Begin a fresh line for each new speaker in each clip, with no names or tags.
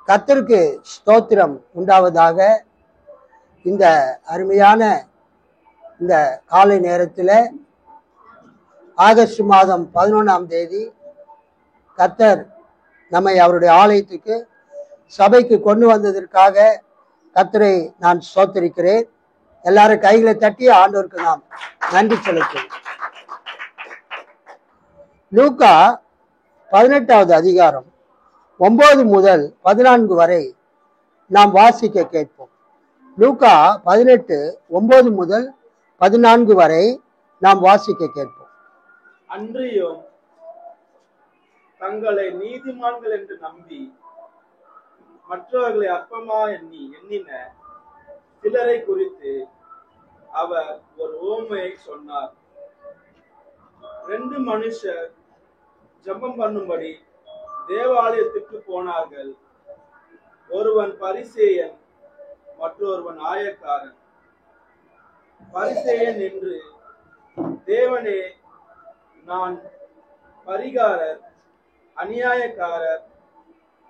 கர்த்தருக்கு ஸ்தோத்திரம் உண்டாவதாக. இந்த அருமையான இந்த காலை நேரத்தில் ஆகஸ்ட் மாதம் 11ஆம் தேதி கர்த்தர் நம்மை அவருடைய ஆலயத்துக்கு சபைக்கு கொண்டு வந்ததற்காக கர்த்தரை நான் ஸ்தோத்திரிக்கிறேன். எல்லாரும் கைகளை தட்டி ஆண்டவருக்கு நாம் நன்றி செலுத்துவோம். லூக்கா 18வது அதிகாரம் 9 முதல் 14 வரை நாம் வாசிக்க கேட்போம். லூக்கா 18 9 முதல் 14 வரை நாம் வாசிக்க கேட்போம்.
அன்றியும் தங்களை நீதிமான்கள் என்று நம்பி மற்றவர்களை அற்பமா எண்ணின சிலரை குறித்து அவர் ஒரு உவமையை சொன்னார். 2 மனுஷர் ஜெபம் பண்ணும்படி தேவாலயத்துக்கு போனார்கள். ஒருவன் பரிசேயன், மற்றொருவன் ஆயக்காரன். பரிசேயன் என்று, தேவனே, நான் பரிகாரர், அநியாயக்காரர்,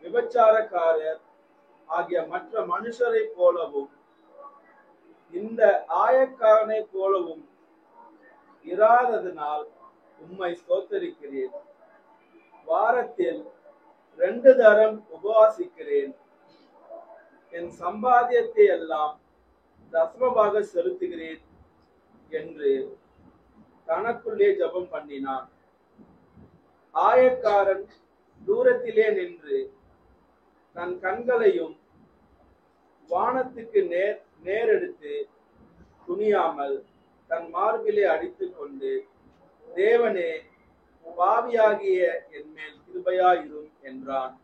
விபச்சாரக்காரர் ஆகிய மற்ற மனுஷரை போலவும் இந்த ஆயக்காரனை போலவும் இராததினால் உம்மை ஸ்தோத்தரிக்கிறேன். வாரத்தில் 2 தரம் உபவாசிக்கிறேன். என் சம்பாத்தியத்தை எல்லாம் தசமமாக செலுத்துகிறேன் என்று தனக்குள்ளே ஜெபம் பண்ணினான். ஆயக்காரன் தூரத்திலே நின்று தன் கண்களையும் வானத்துக்கு நேரெடுத்து துணியாமல் தன் மார்பிலே அடித்துக் கொண்டு, தேவனே, பாவியாகிய என் மேல் கிருபையாயிரும் என்றான்.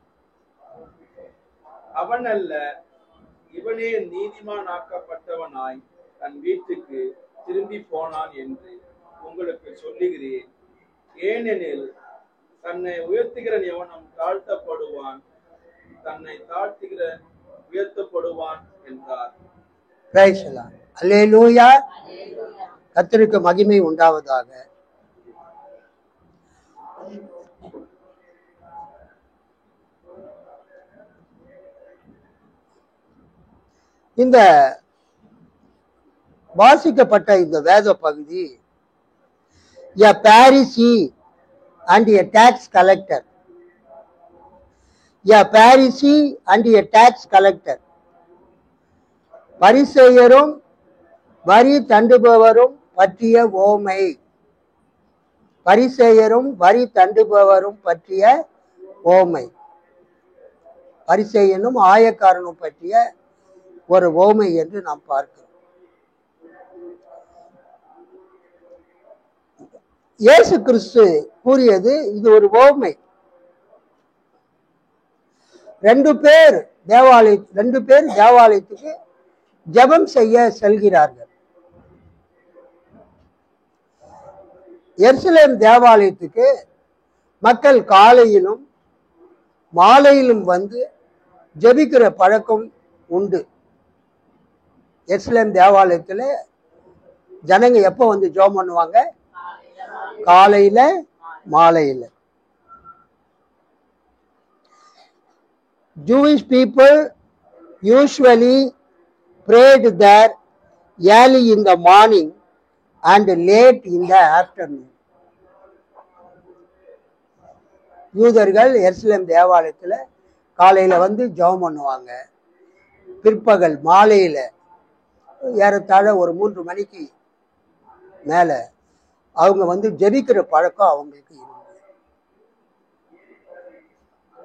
அவன் அல்ல, இவனே நீதிமானாக்கப்பட்டவனாய் தன் வீட்டுக்கு திரும்பி போனான் என்று உங்களுக்கு சொல்லுகிறேன். ஏனெனில் தன்னை உயர்த்துகிற எவனும் தாழ்த்தப்படுவான், தன்னை தாழ்த்துகிற உயர்த்தப்படுவான் என்றார்.
அல்லேலூயா. கர்த்தருக்கு மகிமை உண்டாவதாக. இந்த வாசிக்கப்பட்ட இந்த வேத பகுதி a Pharisee and a tax collector. a Pharisee and a tax collector. பரிசேயரும் வரி தண்டுபவரும் பற்றிய ஓமை. பரிசேயரும் வரி தண்டுபவரும் பற்றிய ஓமை. பரிசேயனும் ஆயக்காரனும் பற்றிய ஒரு ஓமை என்று நாம் பார்க்கிறோம். இயேசு கிறிஸ்து கூறியது இது ஒரு ஓமை. 2 பேர் தேவாலயத்துக்கு ஜெபம் செய்ய செல்கிறார்கள். எருசலேம் தேவாலயத்துக்கு மக்கள் காலையிலும் மாலையிலும் வந்து ஜெபிக்கிற பழக்கம் உண்டு. எருசலேம் தேவாலயத்தில் ஜனங்க எப்போ வந்து ஜெபம் பண்ணுவாங்க? காலையில மாலையில. Jewish people usually prayed there early in the morning and late in the afternoon. யூதர்கள் எருசலேம் தேவாலயத்தில் காலையில வந்து ஜெபம் பண்ணுவாங்க. பிற்பகல் மாலையில ஏறத்தாழ ஒரு 3 மணிக்கு மேல அவங்க வந்து ஜெபிக்கிற பழக்கம் அவங்களுக்கு இருந்தது.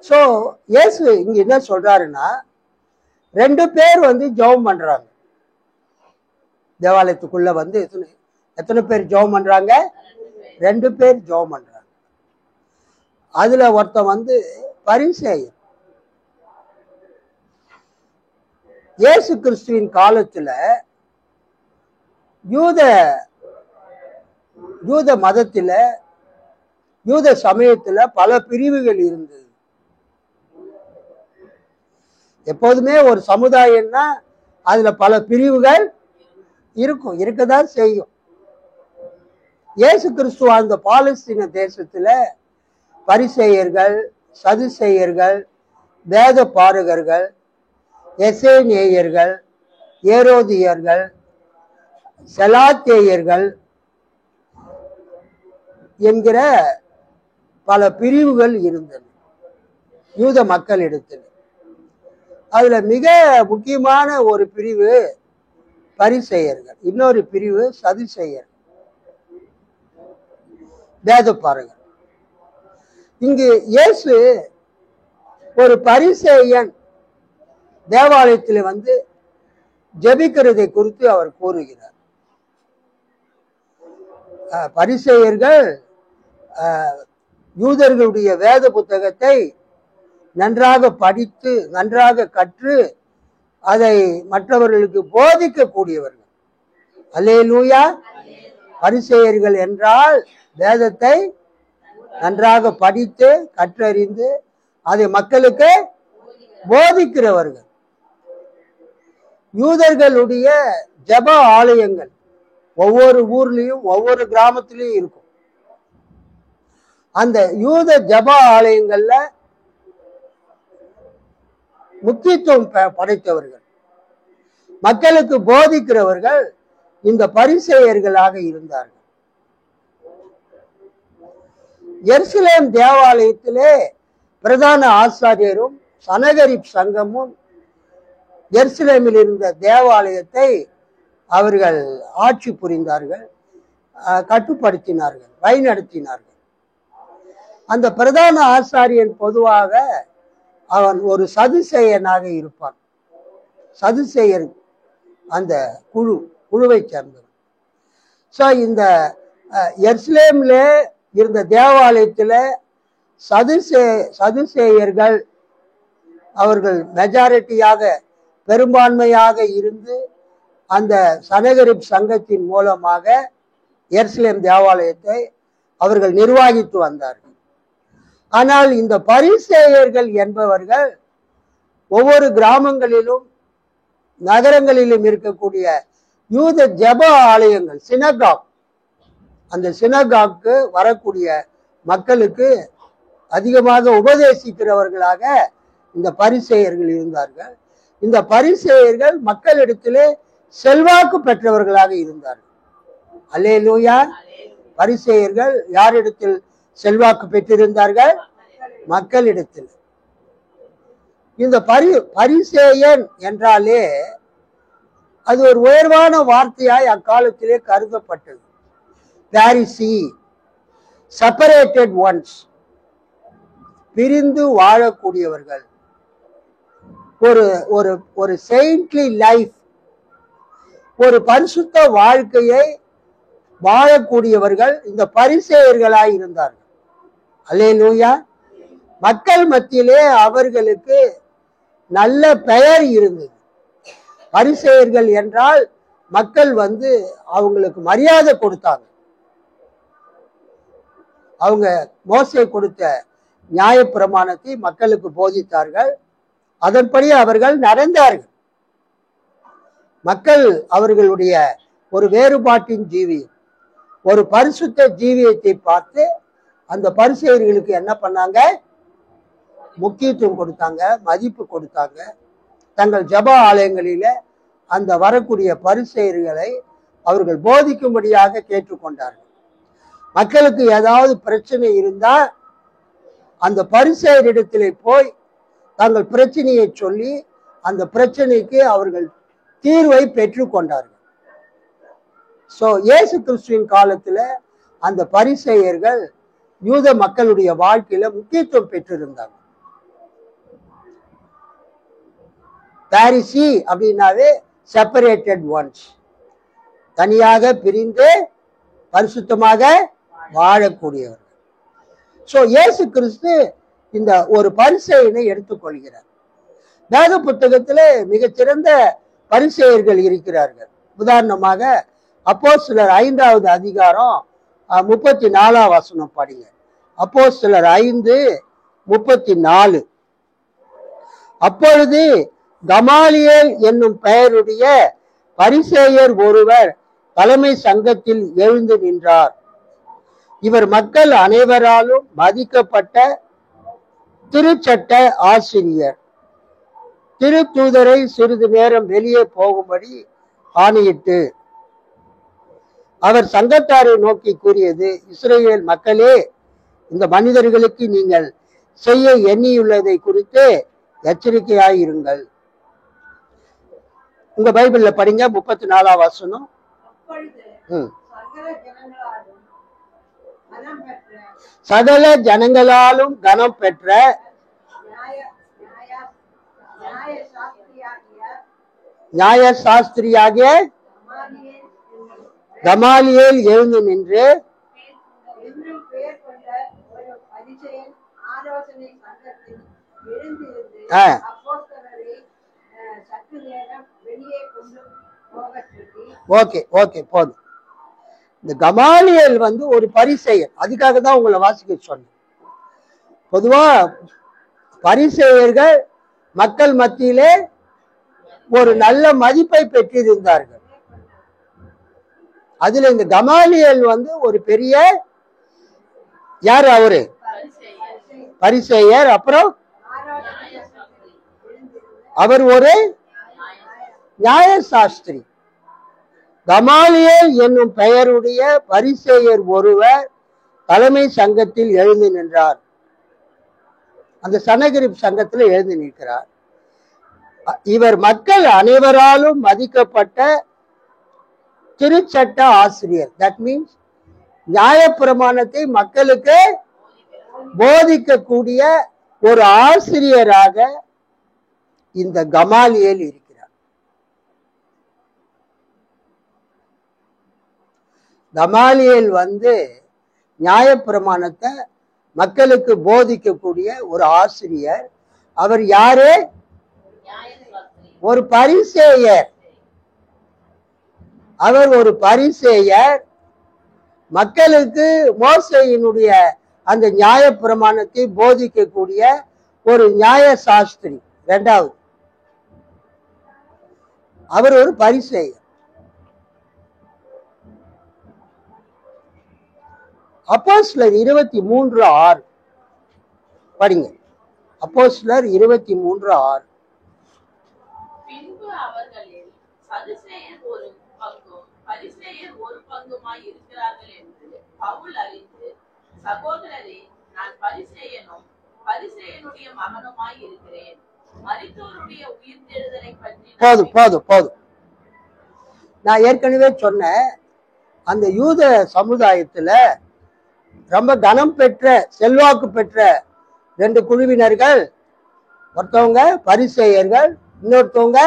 ஸோ இயேசு இங்க என்ன சொல்றாருன்னா, 2 பேர் வந்து ஜெபம் பண்றாங்க. தேவாலயத்துக்குள்ள வந்து எத்தனை பேர் ஜெபம் பண்றாங்க? 2 பேர் ஜெபம் பண்றாங்க. அதுல ஒருத்தன் வந்து பரிசேயன். இயேசு கிறிஸ்துவின் காலத்துல யூத மதத்துல, யூத சமயத்துல பல பிரிவுகள் இருந்தது. எப்போதுமே ஒரு சமுதாயம்னா அதுல பல பிரிவுகள் இருக்கதான் செய்யும். இயேசு கிறிஸ்து அந்த பாலஸ்தீன தேசத்துல பரிசேயர்கள், சதுசேயர்கள், வேத பாரகர்கள், எசேனேயர்கள், ஏரோதியர்கள், செலாத்தேயர்கள் என்கிற பல பிரிவுகள் இருந்தன யூத மக்களிடத்தில். அதுல மிக முக்கியமான ஒரு பிரிவு பரிசேயர்கள், இன்னொரு பிரிவு சதுசேயர்கள், வேதப்பாரகர். இங்கு இயேசு ஒரு பரிசேயன் தேவாலயத்தில் வந்து ஜெபிக்கிறதை குறித்து அவர் கூறுகிறார். பரிசேயர்கள் யூதர்களுடைய வேத புத்தகத்தை நன்றாக படித்து நன்றாக கற்று அதை மற்றவர்களுக்கு போதிக்க கூடியவர்கள். அல்லேலூயா. பரிசேயர்கள் என்றால் வேதத்தை நன்றாக படித்து கற்றறிந்து அதை மக்களுக்கு போதிக்கிறவர்கள். யூதர்களுடைய ஜெப ஆலயங்கள் ஒவ்வொரு ஊர்லயும் ஒவ்வொரு கிராமத்திலையும் இருக்கும். அந்த யூத ஜெப ஆலயங்கள்ல முக்கியத்துவம் படைத்தவர்கள், மக்களுக்கு போதிக்கிறவர்கள் இந்த பரிசேயர்களாக இருந்தார்கள். எருசலேம் தேவாலயத்திலே பிரதான ஆசாரியரும் சனகரிப் சங்கமும் எருசலேமில் இருந்த தேவாலயத்தை அவர்கள் ஆட்சி புரிந்தார்கள், கட்டுப்படுத்தினார்கள், வழிநடத்தினார்கள். அந்த பிரதான ஆசாரியன் பொதுவாக அவன் ஒரு சதுசேயனாக இருப்பான். சதுசேயர் அந்த குழுவை சேர்ந்தவன். ஸோ இந்த எருசலேம்ல இருந்த தேவாலயத்துல சதுசேயர்கள் அவர்கள் மெஜாரிட்டியாக பெரும்பான்மையாக இருந்து அந்த சனகரிப் சங்கத்தின் மூலமாக எருசலேம் தேவாலயத்தை அவர்கள் நிர்வகித்து வந்தார்கள். ஆனால் இந்த பரிசேயர்கள் என்பவர்கள் ஒவ்வொரு கிராமங்களிலும் நகரங்களிலும் இருக்கக்கூடிய யூத ஜெப ஆலயங்கள், சினகாக், அந்த சினகாக்கு வரக்கூடிய மக்களுக்கு அதிகமாக உபதேசிக்கிறவர்களாக இந்த பரிசேயர்கள் இருந்தார்கள். இந்த பரிசேயர்கள் மக்களிடத்திலே செல்வாக்கு பெற்றவர்களாக இருந்தார்கள். அல்லேலூயா. பரிசேயர்கள் யாரிடத்தில் செல்வாக்கு பெற்றிருந்தார்கள்? மக்களிடத்தில். இந்த பரிசேயன் என்றாலே அது ஒரு உயர்வான வார்த்தையாய் அக்காலத்திலே கருதப்பட்டது. பாரிசி, செப்பரேட்டட் ஒன்ஸ், பிரிந்து வாழக்கூடியவர்கள், ஒரு ஒரு ஒரு செயின்ட்லி லைஃப், ஒரு பரிசுத்த வாழ்க்கையை வாழக்கூடியவர்கள் இந்த பரிசேயர்களாய் இருந்தார்கள். அல்லேலூயா. மக்கள் மத்தியிலே அவர்களுக்கு நல்ல பெயர் இருந்தது. பரிசேயர்கள் என்றால் மக்கள் வந்து அவங்களுக்கு மரியாதை கொடுத்தாங்க. அவங்க மோசே கொடுத்த நியாயப்பிரமாணத்தை மக்களுக்கு போதித்தார்கள், அதன்படி அவர்கள் நடந்தார்கள். மக்கள் அவர்களுடைய ஒரு வேறுபாட்டின் ஜீவியம், ஒரு பரிசுத்த ஜீவியத்தை பார்த்து அந்த பரிசேயர்களுக்கு என்ன பண்ணாங்க? முக்கியத்துவம் கொடுத்தாங்க, மதிப்பு கொடுத்தாங்க. தங்கள் ஜெப ஆலயங்களில அந்த வரக்கூடிய பரிசேயர்களை அவர்கள் போதிக்கும்படியாக கேட்டுக்கொண்டார்கள். மக்களுக்கு ஏதாவது பிரச்சனை இருந்தா அந்த பரிசேயரிடத்திலே போய் தங்கள் பிரச்சனையை சொல்லி அந்த பிரச்சனைக்கு அவர்கள் தீர்வை பெற்றுக்கொண்டார்கள். சோ இயேசு கிறிஸ்துவின் காலத்துல அந்த பரிசேயர்கள் யூத மக்களுடைய வாழ்க்கையில முக்கியத்துவம் பெற்றிருந்தாங்க. பாரிசி அப்படின்னாவே செப்பரேட்டட் ஒன்ஸ், தனியாக பிரிந்து பரிசுத்தமாக வாழக்கூடியவர்கள். சோ இயேசு கிறிஸ்து இந்த ஒரு பரிசேயனை எடுத்துக்கொள்கிறார். வேத புத்தகத்திலே மிகச்சிறந்த பரிசேயர்கள் இருக்கிறார்கள். உதாரணமாக அப்போஸ்தலர் 5வது அதிகாரம் 34 வசனம் படிங்க. அப்போஸ்தலர் 5:34. அப்பொழுது கமாலியேல் என்னும் பெயருடைய பரிசேயர் ஒருவர் தலைமை சங்கத்தில் எழுந்து நின்றார். இவர் மக்கள் அனைவராலும் மதிக்கப்பட்ட திருச்சட்ட ஆசிரியர். திருத்தூதரை சிறிது நேரம் வெளியே போகும்படி ஆணையிட்டு அவர் சங்கத்தாரை நோக்கி கூறியது, இஸ்ரவேல் மக்களே, இந்த மனிதர்களுக்கு நீங்கள் செய்ய எண்ணியுள்ளதை குறித்து எச்சரிக்கையாயிருங்கள். உங்க பைபிள்ல படிங்க 34ஆம் வசனம். சகல ஜனங்களாலும் கனம் பெற்ற நியாய சாஸ்திரியாகிய கமாலியேல் எழுந்து நின்று ஓகே ஓகே போதும். இந்த கமாலியேல் ஒரு பரிசேயர். அதுக்காக தான் உங்களை வாசிக்க சொன்னேன். பொதுவா பரிசேயர்கள் மக்கள் மத்தியிலே ஒரு நல்ல மதிப்பை பெற்றிருந்தார்கள். அதுல இந்த கமாலியேல் ஒரு பெரிய யாரு? அவரு பரிசேயர். அப்புறம் அவர் ஒரு நியாய சாஸ்திரி. கமாலியேல் என்னும் பெயருடைய பரிசேயர் ஒருவர் தலைமை சங்கத்தில் எழுந்து நின்றார். அந்த சனகரிப் சங்கத்தில் எழுந்து நிற்கிறார். இவர் மக்கள் அனைவராலும் மதிக்கப்பட்ட திருச்சட்ட ஆசிரியர். தட் மீன்ஸ் நியாயப்பிரமாணத்தை மக்களுக்கு போதிக்கக்கூடிய ஒரு ஆசிரியராக இந்த கமாலியேல் இருக்கிறார். கமாலியேல் நியாயப்பிரமாணத்தை மக்களுக்கு போதிக்கக்கூடிய ஒரு ஆசிரியர். அவர் யாரு? ஒரு பரிசேயர். அவர் ஒரு பரிசேயர். மக்களுக்கு மோசேயினுடைய அந்த நியாயப்பிரமாணத்தை போதிக்கக்கூடிய ஒரு நியாய சாஸ்திரி. இரண்டாவது, அவர் ஒரு பரிசேயர். அப்போஸ்தலர் 23:6 படிங்க. அப்போஸ்தலர் 23:6.
பின்பு அவர்களில் சதுசேயர் ஒரு பங்கும் பரிசேயர் ஒரு பங்குமாய் இருக்கிறார்கள் என்று பவுல் அறிந்து, சகோதரரே, நான் பரிசேயனும் பரிசேயனுடைய மகனுமாய் இருக்கிறேன். மரித்தோருடைய உயிர்த்தெழுதலை பற்றி
போதும் போதும் போதும். நான் ஏற்கனவே சொன்னேன், அந்த யூத சமுதாயத்துல ரொம்ப கனம் பெற்ற செல்வாக்கு பெற்ற ரெண்டு குழுவினர்கள். ஒருத்தவங்க பரிசேயர்கள், இன்னொருத்தவங்க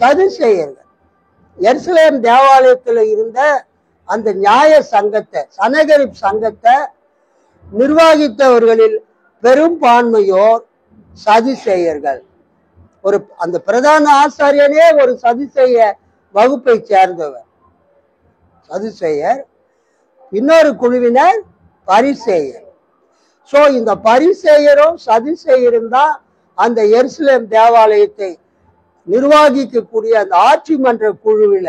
சதுசேயர்கள். எருசலேம் தேவாலயத்தில் இருந்த அந்த நியாய சங்கத்தை, சனகரிப் சங்கத்தை நிர்வகித்தவர்களில் பெரும்பான்மையோர் சதுசேயர்கள். அந்த பிரதான ஆசாரியனே ஒரு சதுசேய வகுப்பை சேர்ந்தவர் சதுசேயர். இன்னொரு குழுவினர் பரிசேயர். சோ இந்த பரிசேயரும் சதுசேயரும் தான் அந்த எருசலேம் தேவாலயத்தை நிர்வகிக்கக்கூடிய அந்த ஆட்சி மன்ற குழுவில,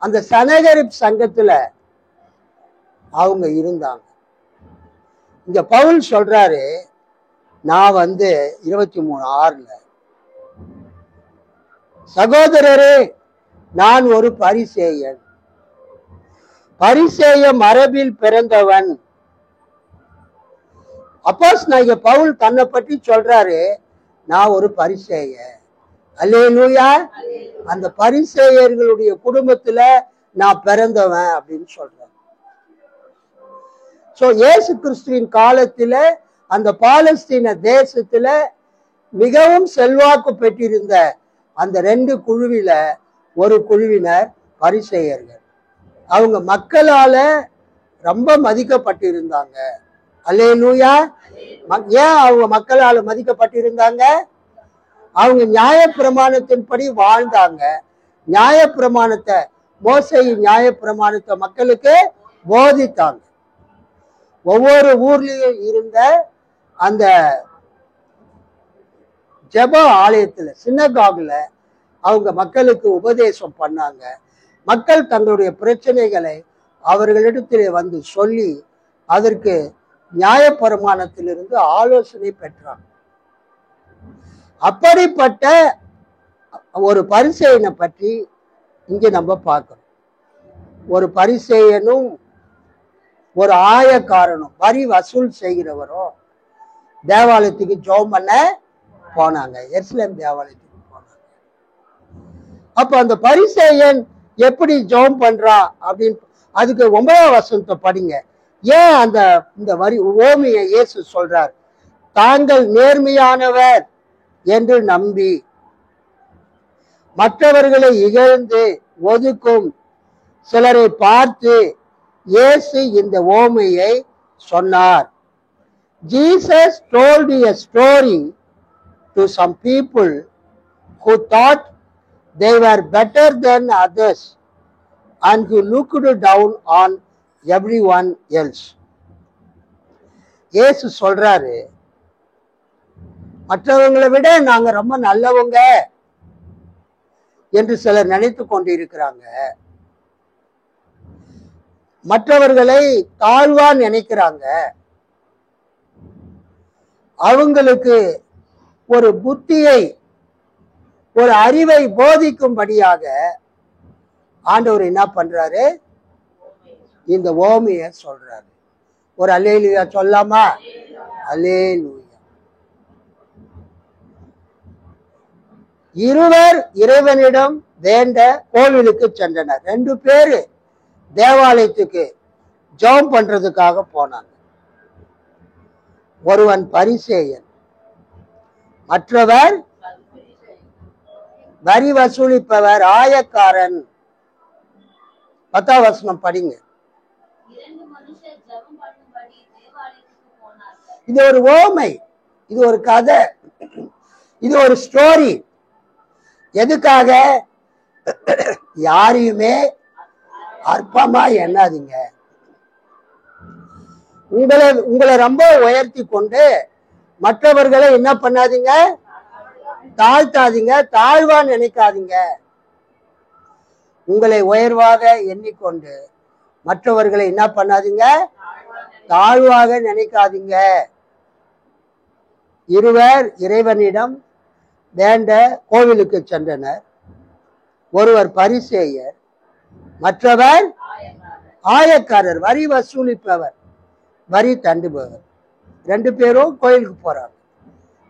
அந்த சனகரிப் சங்கத்துல அவங்க இருந்தாங்க. இங்க பவுல் சொல்றாரு, நான் 23:6 சகோதரரே, நான் ஒரு பரிசேயன், பரிசேய மரபில் பிறந்தவன். அப்போஸ்தலனாகிய பவுல் தன்னை பற்றி சொல்றாரு, நான் ஒரு பரிசேயர். அல்லேலூயா. அந்த பரிசேயர்களுடைய குடும்பத்துல நான் பிறந்தவன் அப்படின்னு சொல்றேன். சோ இயேசு கிறிஸ்துவின் காலத்துல அந்த பாலஸ்தீன தேசத்துல மிகவும் செல்வாக்கு பெற்றிருந்த அந்த ரெண்டு குழுவில ஒரு குழுவினர் பரிசேயர்கள். அவங்க மக்களால ரொம்ப மதிக்கப்பட்டிருந்தாங்க. அல்லேலூயா. ஏன் அவங்க மக்களால மதிக்கப்பட்டிருந்தாங்க? அவங்க நியாயப்பிரமாணத்தின்படி வாழ்ந்தாங்க. நியாயப்பிரமாணத்தை, மோசேயின் நியாயப்பிரமாணத்தை மக்களுக்கு போதித்தாங்க. ஒவ்வொரு ஊர்லயும் இருந்த அந்த ஜெப ஆலயத்துல, சினகாகுல அவங்க மக்களுக்கு உபதேசம் பண்ணாங்க. மக்கள் தங்களுடைய பிரச்சனைகளை அவர்களிடத்திலே சொல்லி அதற்கு நியாயப்பிரமாணத்திலிருந்து ஆலோசனை பெற்றாங்க. அப்படிப்பட்ட ஒரு பரிசேயனை பற்றி இங்க நம்ம பார்க்கணும். ஒரு பரிசேயனும் ஒரு ஆயக்காரனும், வரி வசூல் செய்கிறவரும் தேவாலயத்துக்கு ஜெபம் பண்ண போனாங்க. எருசலேம் தேவாலயத்துக்கு போனாங்க. அப்ப அந்த பரிசேயன் எப்படி ஜெபம் பண்றான் அப்படின்னு அதுக்கு 9ஆம் வசனத்தை படிங்க. ஏன் இந்த வரி ஓமையை இயேசு சொல்றார்? தாங்கள் நேர்மையானவர் என்று நம்பி மற்றவர்களை இகழ்ந்து ஒதுக்கும் சிலரை பார்த்து இயேசு இந்த ஓமையை சொன்னார். Jesus told a story to some people who thought they were better than others and who looked down on everyone else. இயேசு சொல்றாரு, மற்றவங்களை விட நாங்க ரொம்ப நல்லவங்க என்று சிலர் நினைத்து கொண்டிருக்கிறாங்க. மற்றவர்களை தாழ்வா நினைக்கிறாங்க. அவங்களுக்கு ஒரு புத்தியை, ஒரு அறிவை போதிக்கும்படியாக ஆண்டவர் என்ன பண்றாரு? இந்த ஓமையை சொல்றாரு. ஒரு அல்லேலூயா சொல்லாமா? அல்லேலூயா. இருவர் இறைவனிடம் வேண்ட கோவிலுக்கு சென்றனர். 2 பேரு தேவாலயத்துக்கு ஜெபம் பண்றதுக்காக போனாங்க. ஒருவன் பரிசேயன், மற்றவர் வரி வசூலிப்பவர், ஆயக்காரன். 10ஆம் வசனம் படிங்க. இது ஒரு ஓமை, இது ஒரு கதை, இது ஒரு ஸ்டோரி. எதுக்காக? யாரையுமே அற்பமா எண்ணாதீங்க. உங்களை ரொம்ப உயர்த்தி கொண்டு மற்றவர்களை என்ன பண்ணாதீங்க? தாழ்த்தாதீங்க, தாழ்வா நினைக்காதீங்க. உங்களை உயர்வாக எண்ணிக்கொண்டு மற்றவர்களை என்ன பண்ணாதீங்க? தாழ்வாக நினைக்காதீங்க. இருவர் இறைவனிடம் வேண்ட கோவிலுக்கு சென்றனர். ஒருவர் பரிசேயர், மற்றவர் ஆயக்காரர், வரி வசூலிப்பவர், வரி தண்டுபவர். 2 பேரும் கோயிலுக்கு போறாங்க.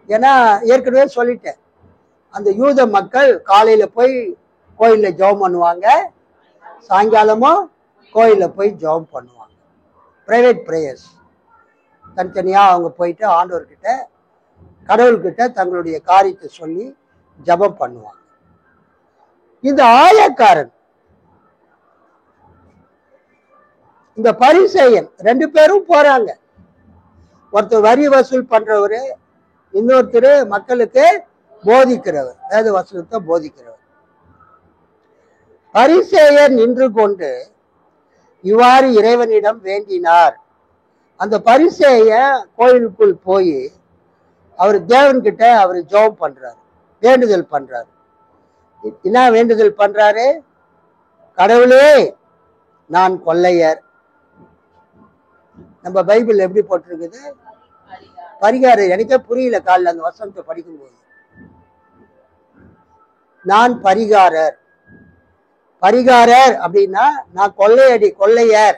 ஏன்னா ஏற்கனவே சொல்லிட்டேன், அந்த யூத மக்கள் காலையில போய் கோயில்ல ஜெபம் பண்ணுவாங்க, சாயங்காலமும் கோயில்ல போய் ஜெபம் பண்ணுவாங்க. பிரைவேட் பிரேயர்ஸ் தனித்தனியா அவங்க போயிட்டு ஆண்டவர்கிட்ட, கடவுள்கிட்ட தங்களுடைய காரியத்தை சொல்லி ஜெபம் பண்ணுவாங்க. இந்த ஆயக்காரன், இந்த பரிசேயன் 2 பேரும் போறாங்க. ஒருத்தர் வரி வசூல் பண்றவரு, இன்னொருத்தர் மக்களுக்கு போதிக்கிறவர், வேத வசனத்தை போதிக்கிறவர். பரிசேயர் நின்று கொண்டு இவ்வாறு இறைவனிடம் வேண்டினார். அந்த பரிசேயன் கோயிலுக்குள் போய் அவர் தேவன்கிட்ட அவர் ஜெபம் பண்றாரு, வேண்டுதல் பண்றாரு. என்ன வேண்டுதல் பண்றாரு? கடவுளே, நான் கொள்ளையர். நம்ம பைபிள் எப்படி போட்டிருக்குது? பரிகாரர். எனக்கே புரியல காலில் அந்த வசனத்தை படிக்கும்போது. நான் பரிகாரர். பரிகாரர் அப்படின்னா நான் கொள்ளையர்,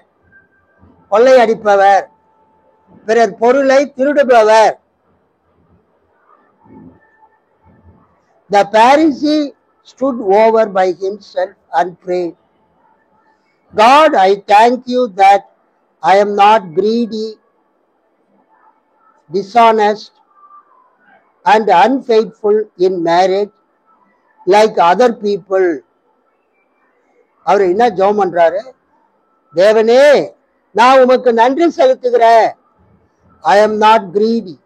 கொள்ளையடிப்பவர், பிறர் பொருளை திருடுபவர். The Pharisee stood over by himself and prayed, God, I thank you that I am not greedy, dishonest, and unfaithful in marriage like other people. அவர் என்ன ஜெபம் பண்றாரு? தேவனே, நான் உமக்கு நன்றி செலுத்துகிறேன். I am not greedy.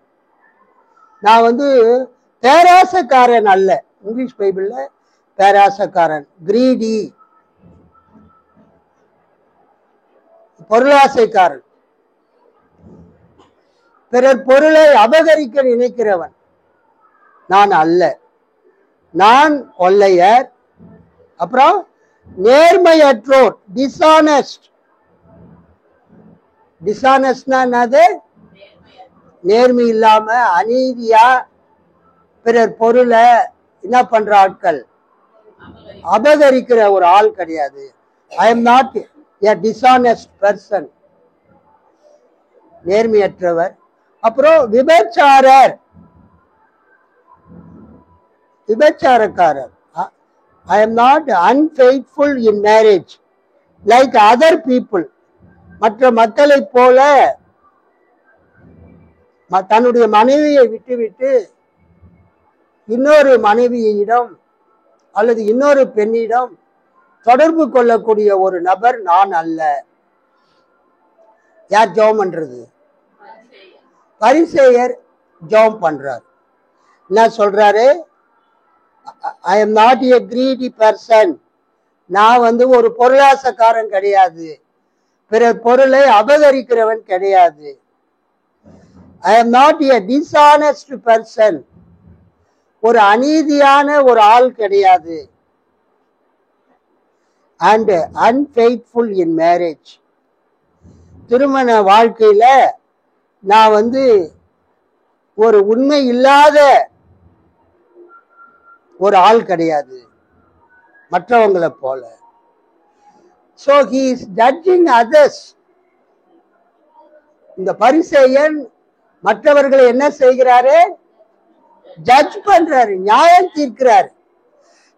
நான் பேராசக்காரன் அல்ல. இங்கிலீஷ் பைபிள்ல பேராசக்காரன், கிரீடி, பொருளாசைக்காரன், பிறர் பொருளை அபகரிக்க நினைக்கிறவன் நான் அல்ல. நான் கொள்ளையர், அப்புறம் நேர்மையற்றோர், டிஸ்ஆனஸ்ட். டிஸ்ஆனஸ்ட்னா என்னது? நேர்மை இல்லாம, அநீதியா, பிறர் பொருளை என்ன பண்ற ஆட்கள், அபகரிக்கிற ஒரு ஆள் கிடையாது. I am not a dishonest person, நேர்மையற்றவர். அப்புறம் விபச்சாரர், விபச்சாரக்காரர். I am not unfaithful in marriage like other people. மற்ற மக்களை போல தன்னுடைய மனைவியை விட்டுவிட்டு இன்னொரு மனைவியிடம் அல்லது இன்னொரு பெண்ணிடம் தொடர்பு கொள்ளக்கூடிய ஒரு நபர் நான் அல்ல. யார் ஜெபம் பண்றது? பரிசேயர் ஜெபம் பண்றார். என்ன சொல்றாரு? ஐ am not a greedy person. நான் ஒரு பொருளாசக்காரன் கிடையாது, பிறர் பொருளை அபகரிக்கிறவன் கிடையாது. I am not a dishonest person, ஒரு அநீதியான ஒரு ஆள் கிடையாது. அண்ட் அன்ஃபெய்த்ஃபுல் இன் மேரேஜ், திருமண வாழ்க்கையில நான் ஒரு உண்மை இல்லாத ஒரு ஆள் கிடையாது மற்றவங்களை போல. So he is judging others. இந்த பரிசேயன் மற்றவர்களை என்ன செய்கிறாரு? ஜட்ஜ் பண்றாரு, நியாயம் தீர்க்கிறாரு.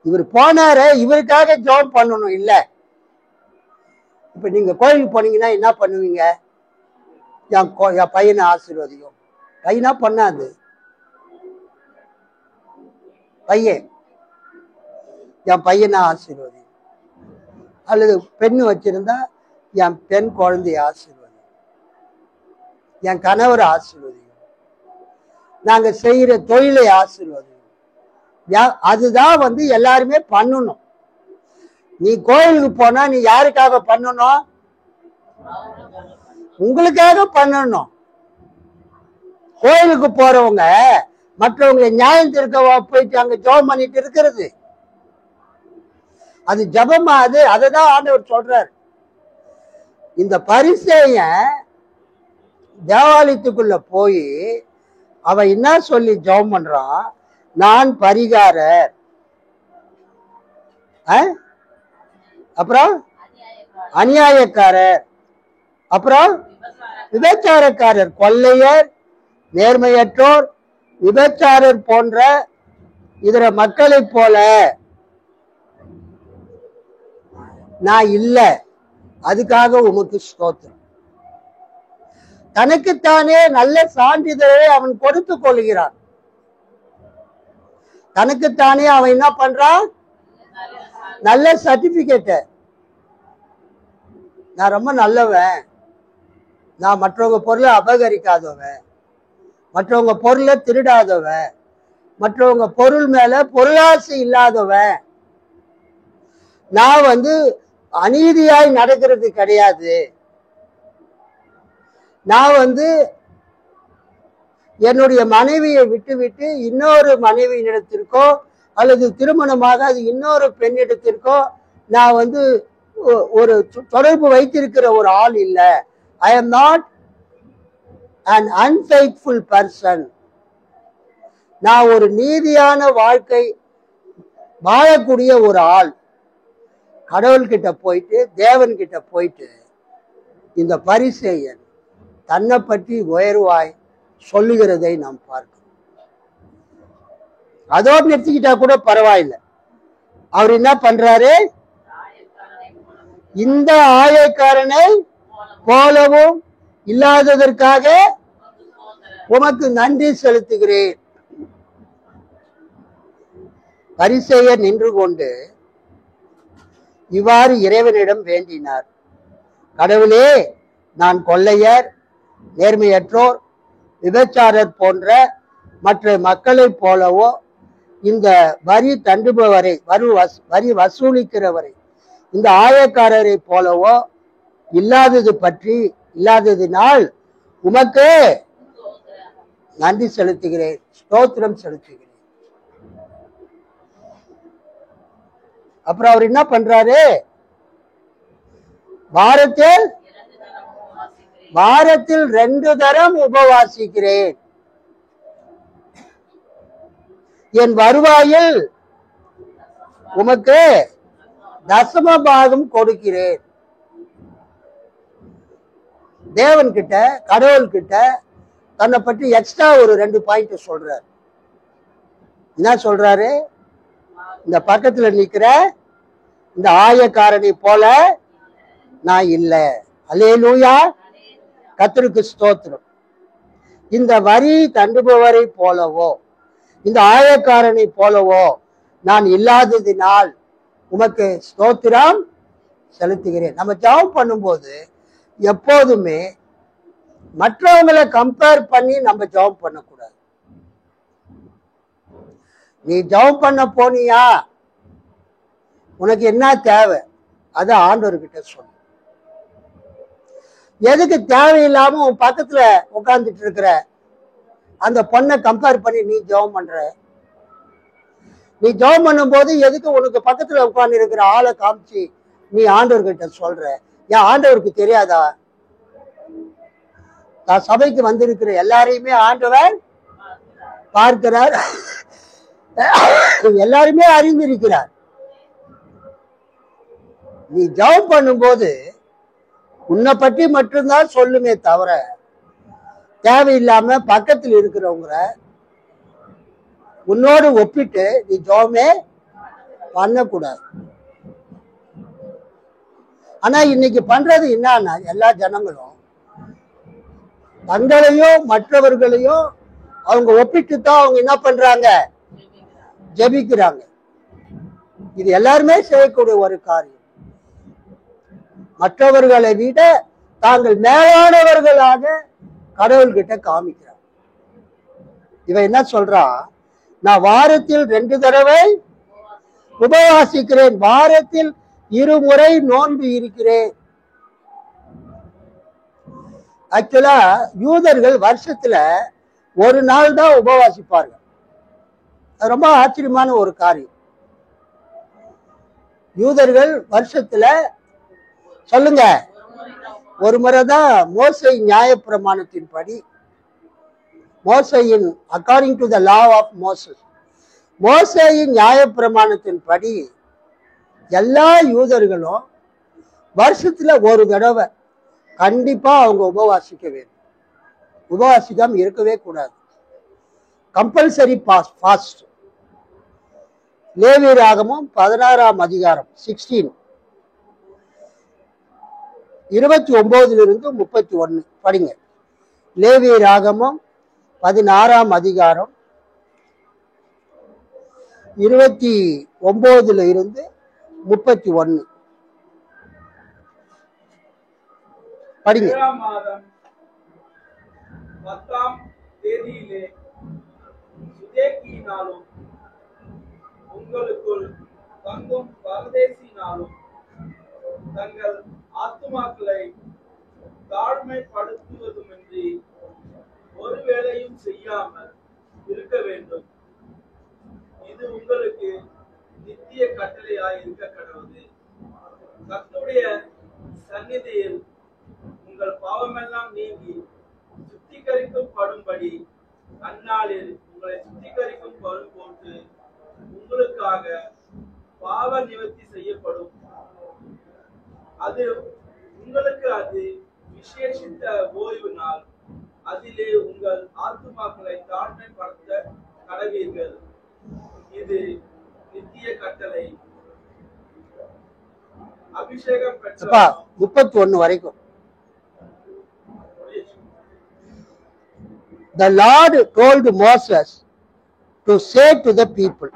இவர் போனாரு, இவருக்காக ஜெபம் பண்ணணும் இல்ல. இப்ப நீங்க கோயிலுக்கு போனீங்கன்னா என்ன பண்ணுவீங்க? என் பையனை ஆசீர்வதிக்கும். பையனா பண்ணாது, பையன் என் பையனை ஆசீர்வதி, அல்லது பெண் வச்சிருந்தா என் பெண் குழந்தைய ஆசீர்வதி, என் கணவரை ஆசீர்வதி, நாங்க செய்யற தொழிலை ஆசீர்வதி. அதுதான் எல்லாருமே பண்ணணும். நீ கோயிலுக்கு போனா நீ யாருக்காக பண்ணணும்? உங்களுக்காக பண்ணணும். கோயிலுக்கு போறவங்க மற்றவங்க நியாயம் தீர்க்க போயிட்டு அங்க ஜெபம் பண்ணிட்டு இருக்கிறது அது ஜபமா? அததான் ஆண்டவர் சொல்றார். இந்த பரிசேயன் தேவாலயத்துக்குள்ள போய் அவன் என்ன சொல்லி ஜெபம் பண்றான்? நான் பரிகாரர், அப்புறம் அநியாயக்காரர், அப்புறம் விபச்சாரக்காரர், கொள்ளையர், நேர்மையற்றோர், விபச்சாரர் போன்ற இதர மக்களை போல நான் இல்ல. அதுக்காக உமக்கு ஸ்தோத்திரம். தனக்குத்தானே நல்ல சான்றிதழை அவன் கொடுத்து கொள்கிறான். தனக்குத்தானே அவன் என்ன பண்றான்? நல்ல சர்டிபிகேட். நான் ரொம்ப நல்லவன், நான் மற்றவங்க பொருளை அபகரிக்காதவன், மற்றவங்க பொருளை திருடாதவன், மற்றவங்க பொருள் மேல பொருளாசை இல்லாதவன், நான் அநீதியாய் நடக்கிறது கிடையாது, நான் என்னுடைய மனைவியை விட்டு இன்னொரு மனைவியிடத்திற்கோ அல்லது திருமணமாக அது இன்னொரு பெண்ணிடத்திற்கோ நான் ஒரு தொடர்பு வைத்திருக்கிற ஒரு ஆள் இல்லை. ஐ am not an unfaithful person. நான் ஒரு நீதியான வாழ்க்கை வாழக்கூடிய ஒரு ஆள். கடவுள்கிட்ட போயிட்டு தேவன் கிட்ட போயிட்டு இந்த பரிசேயன் தன்னை பற்றி உயர்வாய் சொல்லுகிறதை நாம் பார்க்கிறோம். அதோடு நிறுத்திக்கிட்டா கூட பரவாயில்லை. அவர் என்ன பண்றாரு? இந்த ஆயக்காரனை போலவும் இல்லாததற்காக உமக்கு நன்றி செலுத்துகிறேன். பரிசேயர் நின்று கொண்டு இவ்வாறு இறைவனிடம் வேண்டினார். கடவுளே, நான் கொள்ளையர், நேர்மையற்றோர், விபச்சாரர் போன்ற மற்ற மக்களைப் போலவோ இந்த வரி தண்டுபவரை வரி வசூலிக்கிறவரை இந்த ஆயக்காரரை போலவோ இல்லாததினால் உமக்கு நன்றி செலுத்துகிறேன், ஸ்தோத்திரம் செலுத்துகிறேன். அப்புறம் அவர் என்ன பண்றாரு? வாரத்தில் 2 தரம் உபவாசிக்கிறேன். என் வருவாயில் உமக்கு தசம பாகம் கொடுக்கிறேன். தேவன் கிட்ட, கடவுள் கிட்ட தன்னை பற்றி எக்ஸ்ட்ரா ஒரு 2 பாயிண்ட் சொல்றாரு. என்ன சொல்றாரு? இந்த பக்கத்துல நிக்கிற இந்த ஆயக்காரனை போல நான் இல்லை. அல்லேலூயா, கர்த்தருக்கு ஸ்தோத்திரம். இந்த வரி தண்டுபவரை போலவோ இந்த ஆயக்காரனை போலவோ நான் இல்லாததினால் உமக்கு ஸ்தோத்திரம் செலுத்துகிறேன். நம்ம ஜெபம் பண்ணும்போது எப்போதுமே மற்றவங்களை கம்பேர் பண்ணி நம்ம ஜெபம் பண்ணக்கூடாது. நீ ஜெபம் பண்ண போனியா, உனக்கு என்ன தேவை அதை ஆண்டவர்கிட்ட சொல்லு. எதுக்கு தேவையில்லாம உன் பக்கத்துல உட்கார்ந்துட்டு இருக்கிற அந்த பொண்ணை கம்பேர் பண்ணி நீ ஜெபம் பண்ற? நீ ஜெபம் பண்ணும் போது எதுக்கு உனக்கு பக்கத்துல உட்கார்ந்து இருக்கிற ஆளை காமிச்சு நீ ஆண்டவர்கிட்ட சொல்ற? ஏன் ஆண்டவருக்கு தெரியாதா? நான் சபைக்கு வந்திருக்கிற எல்லாரையுமே ஆண்டவர் பார்க்கிறார், எல்லாருமே அறிந்திருக்கிறார். நீ ஜெபம் பண்ணும்போது உன்னை பற்றி மட்டும்தான் சொல்லுமே தவிர தேவையில்லாம பக்கத்தில் இருக்கிறவங்க உன்னோடு ஒப்பிட்டு நீ ஜெபமே பண்ணக்கூடாது. ஆனா இன்னைக்கு பண்றது என்னன்னா, எல்லா ஜனங்களும் தங்களையும் மற்றவர்களையும் அவங்க ஒப்பிட்டு தான் அவங்க என்ன பண்றாங்க, ஜெபிக்கிறாங்க. இது எல்லாருமே செய்யக்கூடிய ஒரு காரியம். மற்றவர்களை விட தாங்கள் மேலானவர்களாக கடவுள்கிட்ட காமிக்கிறார். இவன் என்ன சொல்றான்? நான் வாரத்தில் 2 தடவை உபவாசிக்கிறேன், வாரத்தில் 2 முறை நோன்பு இருக்கிறேன். ஆக்சுவலா யூதர்கள் வருஷத்துல 1 நாள் தான் உபவாசிப்பார்கள். அது ரொம்ப ஆச்சரியமான ஒரு காரியம். யூதர்கள் வருஷத்துல சொல்லுங்க 1 முறை தான் மோசே நியாயப்பிரமாணத்தின் படி, மோசேயின் according to the law of Moses, மோசேயின் நியாயப்பிரமாணத்தின் படி எல்லா யூதர்களும் வருஷத்துல 1 தடவை கண்டிப்பா அவங்க உபவாசிக்க வேண்டும். உபவாசிக்காம இருக்கவே கூடாது. Compulsory fast. லேவியராகமம் 16ஆம் அதிகாரம் 16 29 - 31 படிங்க. லேவியராகமம் 16ஆம் அதிகாரம் 29 - 31 படிங்க.
7ஆம் மாதம் 10ஆம் தேதியிலே சுதேக்கியினாலும் உங்களுக்குள் தங்கும் பரதேசினாலும் தங்கள் ஆத்துமாக்களை தாழ்மைப்படுத்துவதுமின்றி ஒரு வேளையும் செய்யாமல் இருக்க வேண்டும். இது உங்களுக்கு நித்திய கட்டளையாய் இருக்க கடவுது. கர்த்தருடைய சந்நிதியில் உங்கள் பாவமெல்லாம் நீங்கி சுத்திகரிக்கும் படும்படி அந்நாளில் உங்களை சுத்திகரிக்கும் படு போட்டு உங்களுக்காக பாவ நிவர்த்தி செய்யப்படும். அது உங்களுக்கு அது விசேஷித்த ஓய்வு நாள். அதிலே உங்கள் ஆத்துமாக்களை தாழ்மைப்படுத்த கடவீர்கள். இது நித்திய கட்டளை. அபிஷேகம் பெற்ற
31 வரைக்கும். The Lord told Moses to say to the people,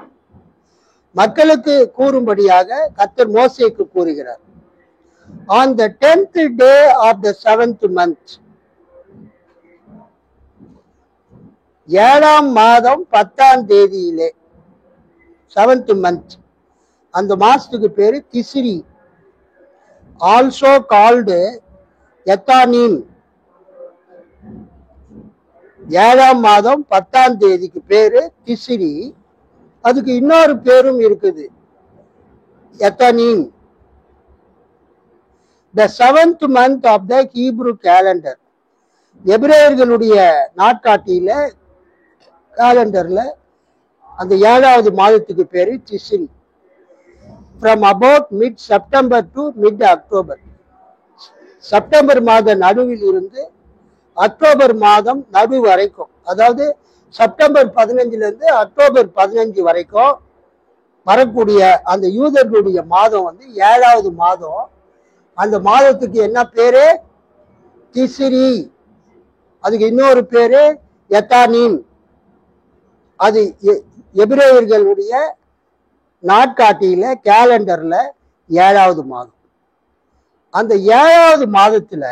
மக்களுக்கு கூறும்படியாக கர்த்தர் மோசேக்கு கூறுகிறார். On the 10th day of the 7th month, 7ஆம் மாதம் 10ஆம் தேதியிலே, 7th month, அந்த மாசத்துக்கு பேரு திஸ்ரி, ஆல்சோ கால்டு எத்தானீம். 7ஆம் மாதம் 10ஆம் தேதிக்கு பேரு திஸ்ரி. அதுக்கு இன்னொரு பேரும் இருக்குது, எத்தானீம். The 7th month of the Hebrew calendar, எபிரேயர்களுடைய நாட்காட்டியில காலண்டர்ல அந்த 7வது மாதத்துக்கு பேரு Tishri. From about mid September to mid October, September மாத நடுவில் இருந்து அக்டோபர் மாதம் நடு வரைக்கும், அதாவது செப்டம்பர் 15 இருந்து அக்டோபர் 15 வரைக்கும் வரக்கூடிய அந்த யூதர்களுடைய மாதம் வந்து 7வது மாதம். அந்த மாதத்துக்கு என்ன பேரு? திஸ்ரி. அதுக்கு இன்னொரு பேரு எத்தானீம். அது எபிரேயர்களுடைய நாட்காட்டியில கேலண்டர்ல 7வது மாதம். அந்த 7வது மாதத்துல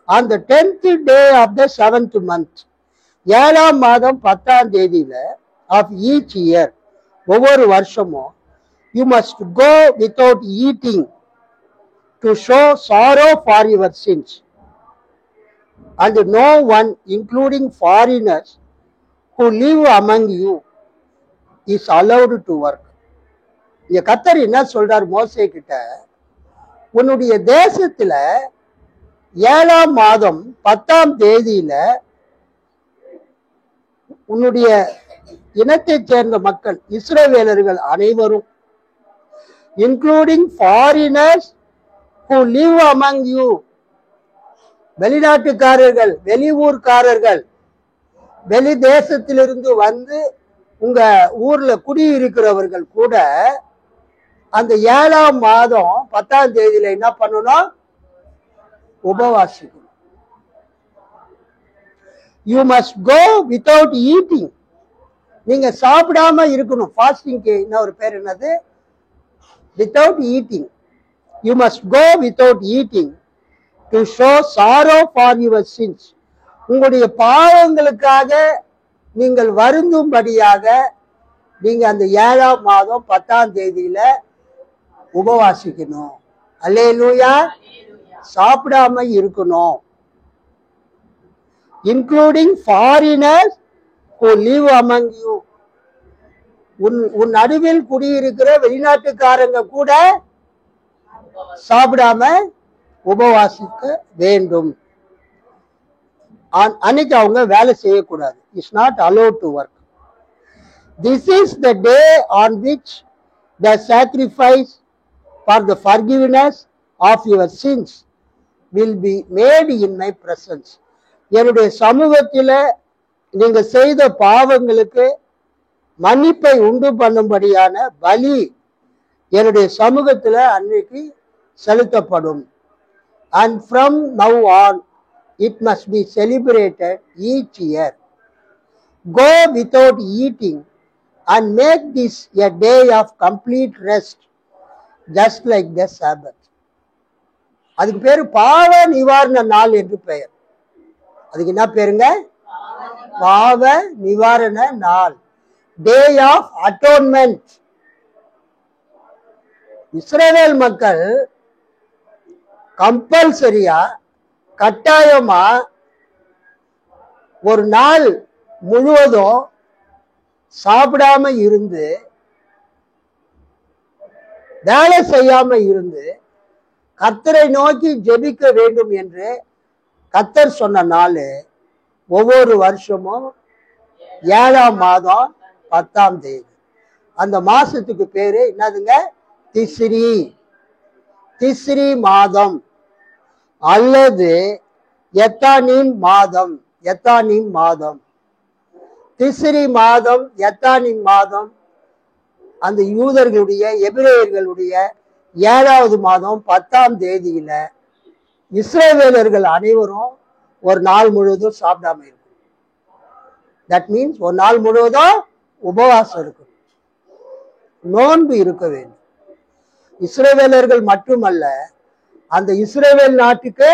அந்த 10th day of the 7th month, 7ஆம் மாதம் 10ஆம் தேதியில ஆஃப் ஈச் இயர், ஒவ்வொரு வருஷமும் you must go without eating to show sorrow for your sins and no one including foreigners who live among you is allowed to work. இங்க கர்த்தர் என்ன சொல்றார் மோசே கிட்ட? உன்னுடைய தேசத்துல 7ஆம் மாதம் 10ஆம் தேதியில உன்னுடைய இனத்தைச் சேர்ந்த மக்கள் இஸ்ரவேலர்கள் அனைவரும், including foreigners who live among you, வெளிநாட்டுக்காரர்கள், வெளியூர்காரர்கள், வெளி தேசத்திலிருந்து வந்து உங்க ஊர்ல குடியிருக்கிறவர்கள் கூட அந்த 7ஆம் மாதம் 10ஆம் தேதியில என்ன பண்ணணும்? உபவாசிக்கணும். You must go without eating. நீங்க சாப்பிடாம இருக்கணும். ஃபாஸ்டிங்க்கு இன்னொரு பேர் என்னது? Without eating. You must go without eating to show sorrow for your sins. உங்களுடைய பாவங்களுக்காக நீங்கள் வருந்தும்படியாக நீங்க அந்த 7ஆம் மாதம் 10ஆம் தேதியில உபவாசிக்கணும். அல்லேலூயா. சாப்பிடாம இருக்கணும். Including foreigners who live among you, உன் நடுவில் குடியிருக்கிற வெளிநாட்டுக்காரங்க கூட சாப்பிடாம உபவாசிக்க வேண்டும். அன்னைக்கு அவங்க வேலை செய்யக்கூடாது. It's not allowed to work. This is the day on which the sacrifice for the forgiveness of your sins will be made in my presence. என்னுடைய சமூகத்தில் நீங்க செய்த பாவங்களுக்கு மன்னிப்பை உண்டு பண்ணும்படியான பலி என்னுடைய சமூகத்தில் அன்னைக்கு செலுத்தப்படும். And from now on it must be celebrated each year. Go without eating and make this a day of complete rest, just like the Sabbath. அதுக்கு பேரு பாவ நிவாரண நாள் என்று பெயர். அதுக்கு என்ன பேருங்க? பாவ நிவாரண நாள், டே ஆஃப் அட்டோன்மெண்ட். இஸ்ரவேல் மக்கள் கம்பல்சரியா, கட்டாயமா ஒரு நாள் முழுவதும் சாப்பிடாம இருந்து வேலை செய்யாம இருந்து கர்த்தரை நோக்கி ஜெபிக்க வேண்டும் என்று கர்த்தர் சொன்ன நாள் ஒவ்வொரு வருஷமும் 7ஆம் மாதம் 10ஆம் தேதி. அந்த மாசத்துக்கு பேரு என்னதுங்க? திஸ்ரி. திஸ்ரி மாதம் அல்லது எத்தானீம் மாதம். எத்தானீம் மாதம், திஸ்ரி மாதம், எத்தானீம் மாதம் அந்த யூதர்களுடைய எபிரேயர்களுடைய 7வது மாதம் 10ஆம் தேதியில இஸ்ரவேலர்கள் அனைவரும் ஒரு நாள் முழுவதும் சாப்பிடாம இருக்கும். தட் மீன்ஸ் ஒரு நாள் முழுவதும் உபவாசம் இருக்கும், நோன்பு இருக்க வேண்டும். இஸ்ரவேலர்கள் மட்டுமல்ல, அந்த இஸ்ரவேல் நாட்டுக்கு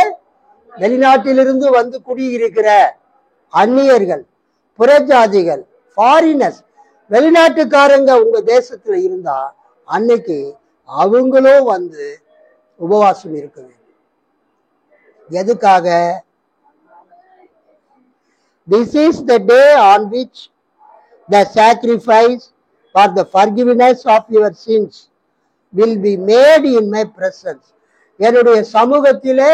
வெளிநாட்டிலிருந்து வந்து குடியிருக்கிற அந்நியர்கள், புறஜாதிகள், ஃபாரினர்ஸ், வெளிநாட்டுக்காரங்க உங்க தேசத்துல இருந்தா அன்னைக்கு அவங்களும் வந்து உபவாசம் இருக்க வேண்டும். எதுக்காக? This is the day on which the sacrifice for the forgiveness of your sins will be made in my presence. என்னுடைய சமூகத்திலே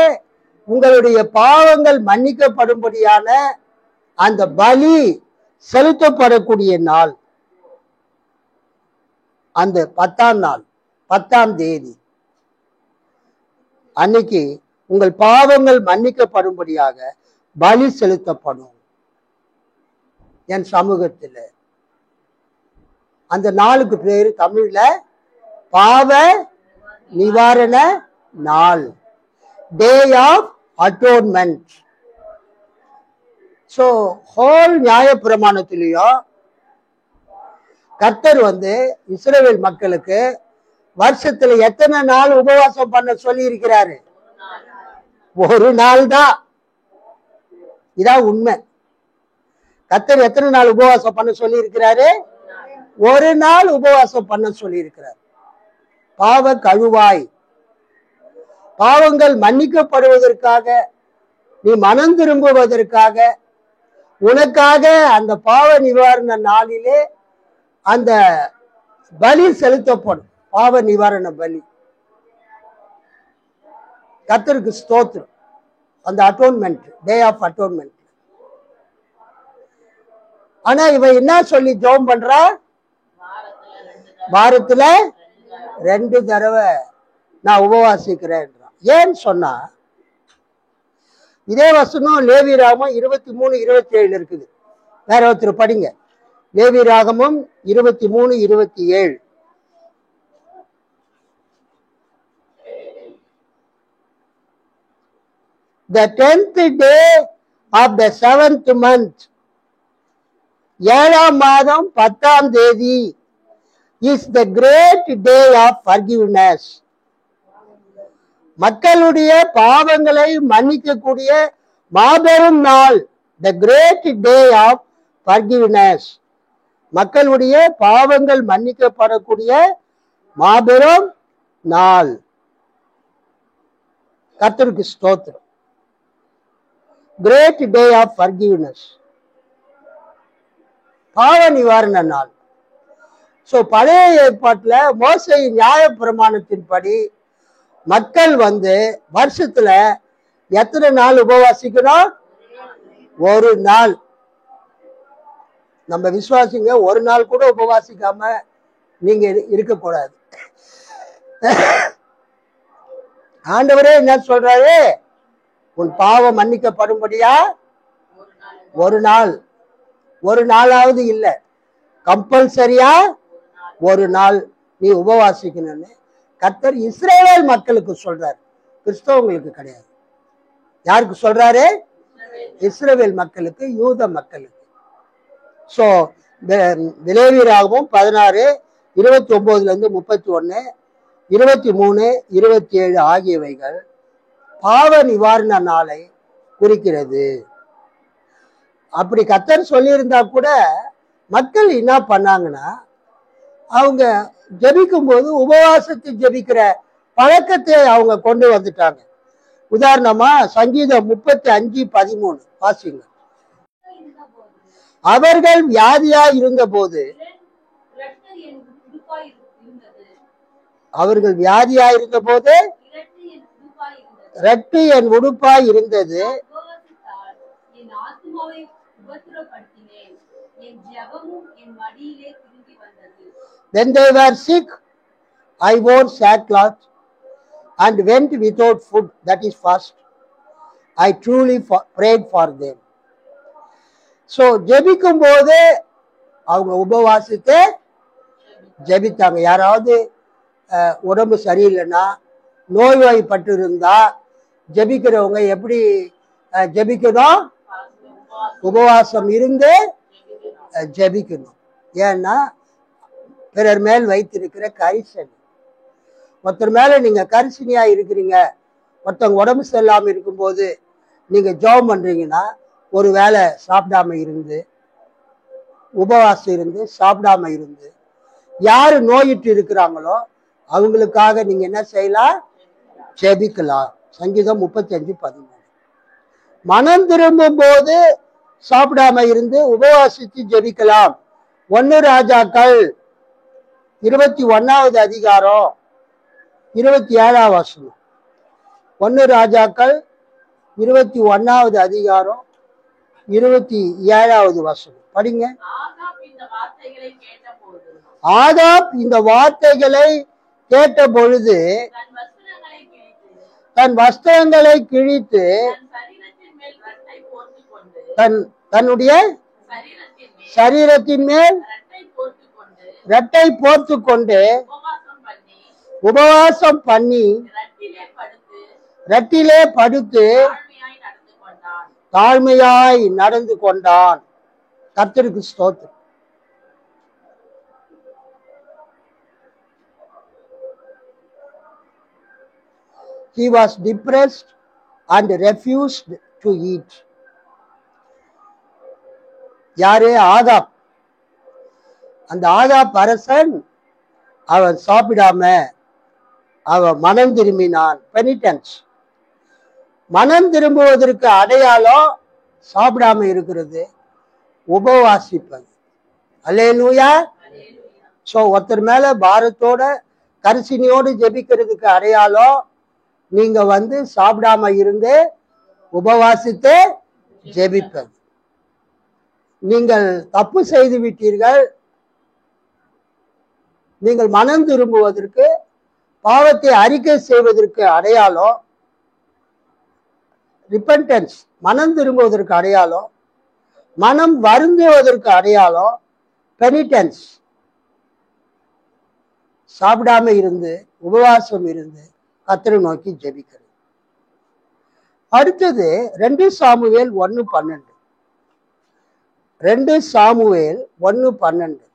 உங்களுடைய பாவங்கள் மன்னிக்கப்படும்படியான அந்த பலி செலுத்தப்படக்கூடிய நாள். அந்த 10ஆம் நாள் 10ஆம் தேதி அன்னைக்கு உங்கள் பாவங்கள் மன்னிக்கப்படும்படியாக பலி செலுத்தப்படும் என் சமூகத்தில். அந்த நாளுக்கு பேரு தமிழ்ல பாவ நிவாரண நாள், day of atonement. So whole நியாயப்பிரமாணத்திலேயும் கர்த்தர் இஸ்ரவேல் மக்களுக்கு வருஷத்துல எத்தனை நாள் உபவாசம் பண்ண சொல்லி இருக்கிறாரு? ஒரு நாள் தான். இதான் உண்மை. கர்த்தர் எத்தனை நாள் உபவாசம் பண்ண சொல்லி இருக்கிறாரு? ஒரு நாள் உபவாசம் பண்ண சொல்லி இருக்கிறார். பாவ கழுவாய், பாவங்கள் மன்னிக்கப்படுவதற்காக, நீ மனம் திரும்புவதற்காக, உனக்காக அந்த பாவ நிவாரண நாளிலே அந்த பலி செலுத்தப்படும். பாவ நிவாரண பலி. கர்த்தருக்கு ஸ்தோத்திரம். அந்த அட்டோன்மெண்ட், டே ஆஃப் அட்டோன்மெண்ட். ஆனா இவன் என்ன சொல்லி ஜெபம் பண்றா? வாரத்துல 2 தடவை நான் உபவாசிக்கிறேன். ஏன்னு சொன்னா இதே வசனம் லேவியராகமம் 23:27 இருக்குது. வேற ஒருத்தர் படிங்க. லேவியராகமம் 23:27. The 10th day of the 7th month, 7ஆம் மாதம் 10ஆம் தேதி, is the great day of forgiveness. மக்களுடைய பாவங்களை மன்னிக்கக்கூடிய மாபெரும் நாள், the great day of forgiveness. மக்களுடைய பாவங்கள் மன்னிக்கப்படக்கூடிய மாபெரும் நாள். கர்த்தருக்கு ஸ்தோத்திரம். கிரேட் டே ஆஃப் ஃபர்கிவ்னஸ், பாவ நிவாரண நாள். சோ பழைய ஏற்பாட்டுல மோசே நியாய பிரமாணத்தின்படி மக்கள் வருஷத்துல எத்தனை நாள் உபவாசிக்கணும்? ஒரு நாள். நம்ம விசுவாசிங்க ஒரு நாள் கூட உபவாசிக்காம நீங்க இருக்கக்கூடாது. ஆண்டவரே என்ன சொல்றாரு? உன் பாவம் மன்னிக்கப்படும்படியா ஒரு நாள், ஒரு நாளாவது இல்ல, கம்பல்சரியா ஒரு நாள் நீ உபவாசிக்கணும்னு கர்த்தர் இஸ்ரவேல் மக்களுக்கு சொல்றாரு. கிறிஸ்தவங்களுக்கு கிடையாது. யாருக்கு சொல்றாரு? இஸ்ரவேல் மக்களுக்கு, யூத மக்களுக்கு. சோ லேவியராகமம் 16:29-31, 23-27 ஆகியவைகள் பாவ நிவாரண நாளை குறிக்கிறது. அப்படி கர்த்தர் சொல்லியிருந்தா கூட மக்கள் என்ன பண்ணாங்கன்னா, அவங்க ஜெபிக்கும் போது உபவாசத்தை ஜெபிக்கிற பழக்கத்தை அவங்க கொண்டு வந்துட்டாங்க. உதாரணமா சங்கீதம் 35:13 வாசிங்க. அவர்கள் வியாதியா இருந்த போது, அவர்கள் வியாதியா இருந்த போது இரட்டு என் உடுப்பாய் இருந்தது. When they were sick, I wore sackcloth and went without food, that is fast. I truly prayed for them. So ஜெபிக்கும் போது அவங்க உபவாசித்து ஜெபித்தாங்க. யாராவது உடம்பு சரியில்லைன்னா, நோய்வாய்ப்பட்டு இருந்தா ஜெபிக்கிறவங்க எப்படி ஜெபிக்கணும்? உபவாசம் இருந்து ஜெபிக்கணும். ஏன்னா பிறர் மேல் வைத்திருக்கிற கரிசனை. ஒருத்தர் மேல நீங்க கரிசனையா இருக்கிறீங்க, ஒருத்தவங்க உடம்பு சரியில்லாம இருக்கும்போது நீங்க ஜெபம் பண்றீங்கன்னா, ஒரு வேளை சாப்பிடாம இருந்து, உபவாசம் இருந்து, சாப்பிடாம இருந்து, யாரு நோயிட்டு இருக்கிறாங்களோ அவங்களுக்காக நீங்க என்ன செய்யலாம்? ஜெபிக்கலாம். சங்கீதம் 35:13. மனம் திரும்பும் போது சாப்பிடாம இருந்து உபவாசித்து ஜெபிக்கலாம். 1 ராஜாக்கள் 21வது அதிகாரம் 27ஆம் வசனம். 1 ராஜாக்கள் 21வது அதிகாரம் 27வது வசனம் படிங்க. ஆதாம் இந்த வார்த்தைகளை கேட்ட பொழுது
தன் வஸ்திரங்களை கிழித்து
தன் தன்னுடைய
சரீரத்தின் மேல்
சரீரத்தின் மேல் ரெட்டை போர்த்து கொண்டு உபவாசம் பண்ணி ரெட்டிலே படுத்து தாழ்மையாய் நடந்து கொண்டான். கர்த்தருக்கு ஸ்தோத்திரம். He was depressed and refused to eat. யாரு? ஆதாம். அந்த ஆதாம் அரசன் அவன் சாப்பிடாம அவன் மனம் திரும்பினான். பெனிடென்ஸ். மனம் திரும்புவதற்கு அடையாளம் சாப்பிடாம இருக்கிறது, உபவாசிப்பது. அல்லேலூயா. சோ ஒருத்தர் மேல பாரத்தோட கரிசனையோடு ஜெபிக்கிறதுக்கு அடையாளம் நீங்க சாப்பிடாம இருந்து உபவாசித்து ஜெபிப்பது. நீங்கள் தப்பு செய்து விட்டீர்கள், நீங்கள் மனம் திரும்புவதற்கு, பாவத்தை அறிக்கை செய்வதற்கு அடையாளம் ரிப்பென்டன்ஸ். மனம் திரும்புவதற்கு அடையாளம், மனம் வருந்துவதற்கு அடையாளம் பெனிடென்ஸ். சாப்பிடாம இருந்து உபவாசம் இருந்து கர்த்தரை நோக்கி ஜெபிக்கிறது. அடுத்தது 2 சாமுவேல் 1:12. 2 சாமுவேல் 1:12.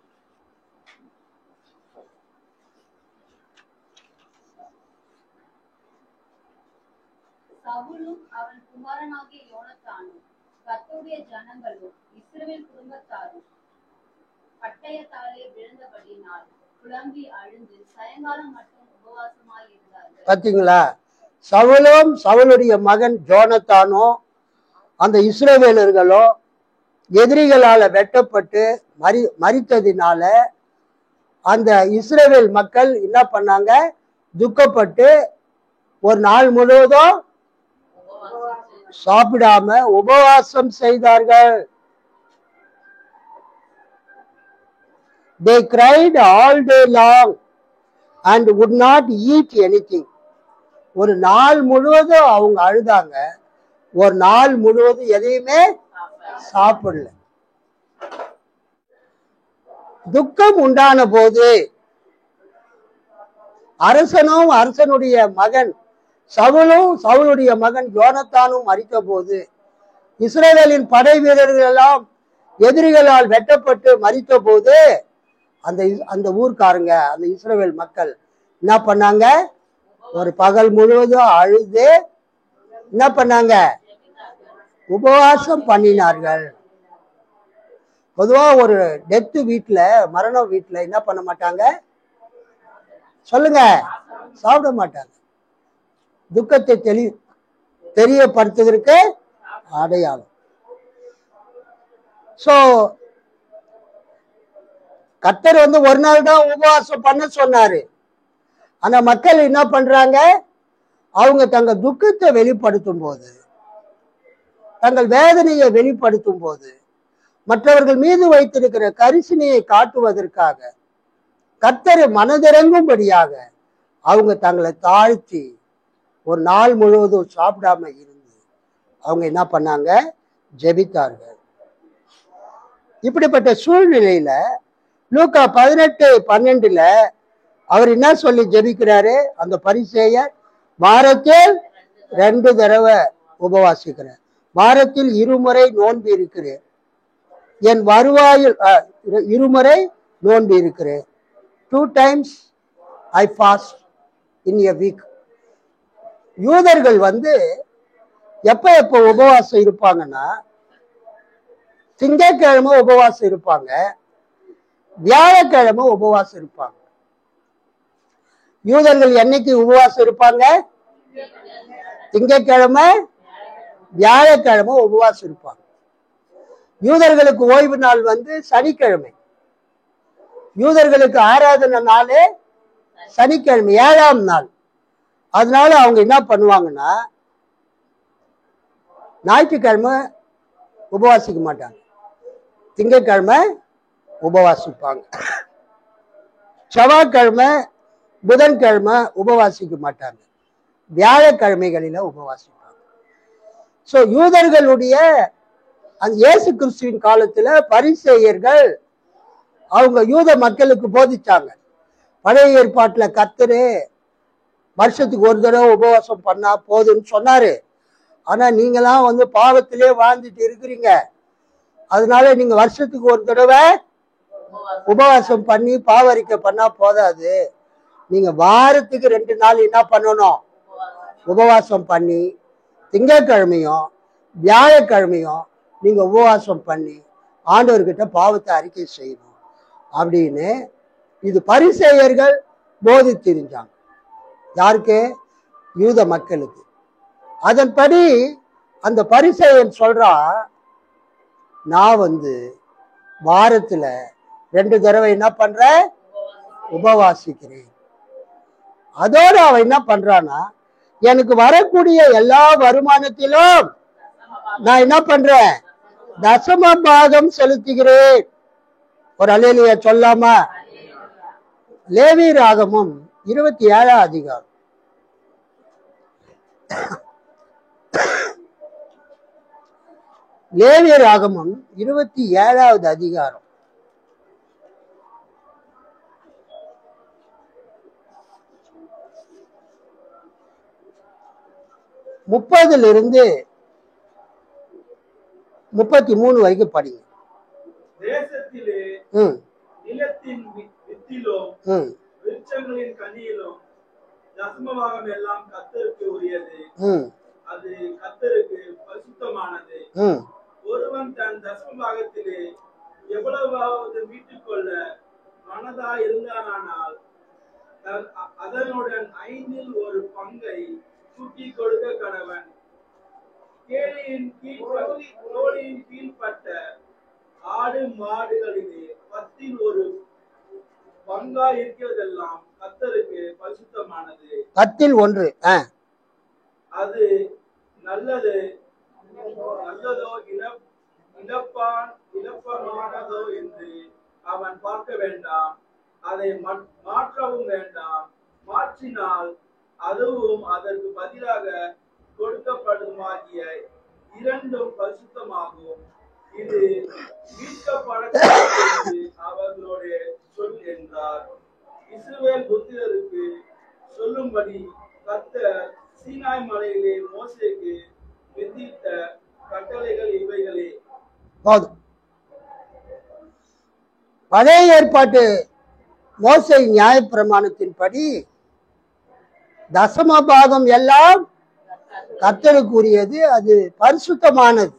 சவுலும் அவன் குமாரனாகிய யோனத்தானும் கர்த்தருடைய ஜனங்களும் இஸ்ரவேல் குடும்பத்தாரும் பட்டயத்தாலே விழுந்தபடியினால் புலம்பி அழுந்து சாயங்காலம் மட்டும் உபவாசமாய் இருந்தார்கள்.
பாத்தீங்களா? சவுலும் சவுலுடைய மகன் ஜோனத்தானும் அந்த இஸ்ரவேலர்களும் எதிரிகளால வெட்டப்பட்டு மரித்ததினால அந்த இஸ்ரவேல் மக்கள் என்ன பண்ணாங்க? துக்கப்பட்டு ஒரு நாள் முழுவதும் சாப்பிடாம உபவாசம் செய்தார்கள். They cried all day long and would not eat anything. ஒரு நாள் முழுவதும் அவங்க அழுதாங்க, ஒரு நாள் முழுவதும் எதையுமே சாப்பிடல. துக்கம் உண்டான போது அரசனும் அரசனுடைய மகன் சவுலும் சவுலுடைய மகன் யோனத்தானும் மரித்த போது இஸ்ரவேலின் படை வீரர்கள் எல்லாம் எதிரிகளால் வெட்டப்பட்டு மரித்த போது அந்த ஊர்க்காரங்க, அந்த இஸ்ரவேல் மக்கள் என்ன பண்ணாங்க? ஒரு பகல் முழுவதும் அழுது என்ன பண்ணாங்க? உபவாசம் பண்ணினார்கள். பொதுவா ஒரு டெத்து வீட்டுல, மரண வீட்டுல என்ன பண்ண மாட்டாங்க? சொல்லுங்க, சாப்பிட மாட்டாங்க. துக்கத்தை தெரியப்படுத்துவதற்கு அடையாளம். சோ கர்த்தர் ஒரு நாள் தான் உபவாசம் பண்ண சொன்னாரு. ஆனா மக்கள் என்ன பண்றாங்க? அவங்க தங்கள் துக்கத்தை வெளிப்படுத்தும் போது, தங்கள் வேதனையை வெளிப்படுத்தும் போது, மற்றவர்கள் மீது வைத்திருக்கிற கரிசனையை காட்டுவதற்காக, கர்த்தரை மனதிறங்கும்படியாக அவங்க தங்களை தாழ்த்தி ஒரு நாள் முழுவதும் சாப்பிடாம இருந்து அவங்க என்ன பண்ணாங்க? ஜெபித்தார்கள். இப்படிப்பட்ட சூழ்நிலையில லூக்கா 18:12 அவர் என்ன சொல்லி ஜெபிக்கிறாரு? அந்த பரிசேயர் வாரத்தில் 2 தடவை உபவாசிக்கிறார், வாரத்தில் 2 முறை நோன்பு இருக்கிறேன், என் வருவாயில் 2 முறை நோன்பு இருக்கிறேன். 2 times I fast in a week. யூதர்கள் எப்ப உபவாசம் இருப்பாங்கன்னா, திங்கட்கிழமை உபவாசம் இருப்பாங்க, வியாழக்கிழமை உபவாசம் இருப்பாங்க. யூதர்கள் என்னைக்கு உபவாசம் இருப்பாங்க? திங்கட்கிழமை, வியாழக்கிழமை உபவாசம் இருப்பாங்க. யூதர்களுக்கு ஓய்வு நாள் சனிக்கிழமை. யூதர்களுக்கு ஆராதனை நாள் சனிக்கிழமை, 7ஆம் நாள். அதனால அவங்க என்ன பண்ணுவாங்கன்னா, ஞாயிற்றுக்கிழமை உபவாசிக்க மாட்டாங்க, திங்கட்கிழமை உபவாசிப்பாங்க. செவ்வாய்க்கிழமை புதன்கிழமை உபவாசிக்க மாட்டாங்க, வியாழக்கிழமைகளில உபவாசிப்பாங்க. சோ யூதர்களுடைய அந்த இயேசு கிறிஸ்துவின் காலத்துல பரிசேயர்கள் அவங்க யூத மக்களுக்கு போதிச்சாங்க. பழைய ஏற்பாட்டுல கர்த்தரு வருஷத்துக்கு ஒரு தடவை உபவாசம் பண்ணா போதுன்னு சொன்னாரு. ஆனா நீங்களாம் பாவத்திலே வாழ்ந்துட்டு இருக்கிறீங்க, அதனால நீங்க வருஷத்துக்கு ஒரு தடவை உபவாசம் பண்ணி பாவரிக்கை பண்ணா போதாது, நீங்க வாரத்துக்கு 2 நாள் என்ன பண்ணணும், உபவாசம் பண்ணி திங்கட்கிழமையும் வியாழக்கிழமையும் நீங்க உபவாசம் பண்ணி ஆண்டவர்கிட்ட பாவத்தை அறிக்கை செய்யணும் அப்படின்னு இது பரிசேயர்கள் போதித்திருந்தாங்க. யாருக்கு? யூத மக்களுக்கு. அதன்படி அந்த பரிசேயன் சொல்றான், நான் வாரத்துல 2 தடவை என்ன பண்றேன், உபவாசிக்கிறேன். அதோட அவன் என்ன பண்றான்னா, எனக்கு வரக்கூடிய எல்லா வருமானத்திலும் நான் என்ன பண்றேன், தசம பாகம் செலுத்துகிறேன். ஒரு அல்லேலூயா சொல்லாமா? லேவி ராகமம் 27 அதிகாரம். லேவி ராகமம் 27 அதிகாரம். முப்பதிலிருந்து 33 வரைக்கும் படிங்க.
தேசத்திலே நிலத்தின் வித்திலும் விருட்சங்களின் கனியிலும் தசமபாகம் எல்லாம் கர்த்தருக்கு உரியது, அது கர்த்தருக்கு பரிசுத்தமானது. ஒருவன் தன் தசமபாகத்திலே எவ்வளவாவது மீட்டுக் கொள்ள மனதா இருந்தானால் அதனுடன் 5இல் ஒரு பங்கை கூட்டி கொடுக்க கடவன். கேளியின் கீழ்பட்ட ஆடு மாடுகளிலே 10இல் ஒரு பங்கா இருக்கிறதெல்லாம் கர்த்தருக்கு பரிசுத்தமானது.
10இல் 1
அது நல்லதோ இழப்பமானதோ என்று அவன் பார்க்க வேண்டாம், அதை மாற்றவும் வேண்டாம். மாற்றினால் அதுவும் அதற்கு பதிலாக கொடுக்கப்படுமாகிய 2ம் பரிசுத்தமாகும். இது மீட்கப்பட அவர்களுடைய சொல் என்றார். இஸ்ரவேல் புத்திரருக்கு சொல்லும்படி கர்த்தர் சீனாய் மலையிலே மோசேக்கு விதித்த கட்டளைகள் இவைகளே.
பழைய ஏற்பாட்டு மோசே நியாயப்பிரமாணத்தின்படி தசம பாகம் எல்லாம் கர்த்தருக்குரியது, அது பரிசுத்தமானது.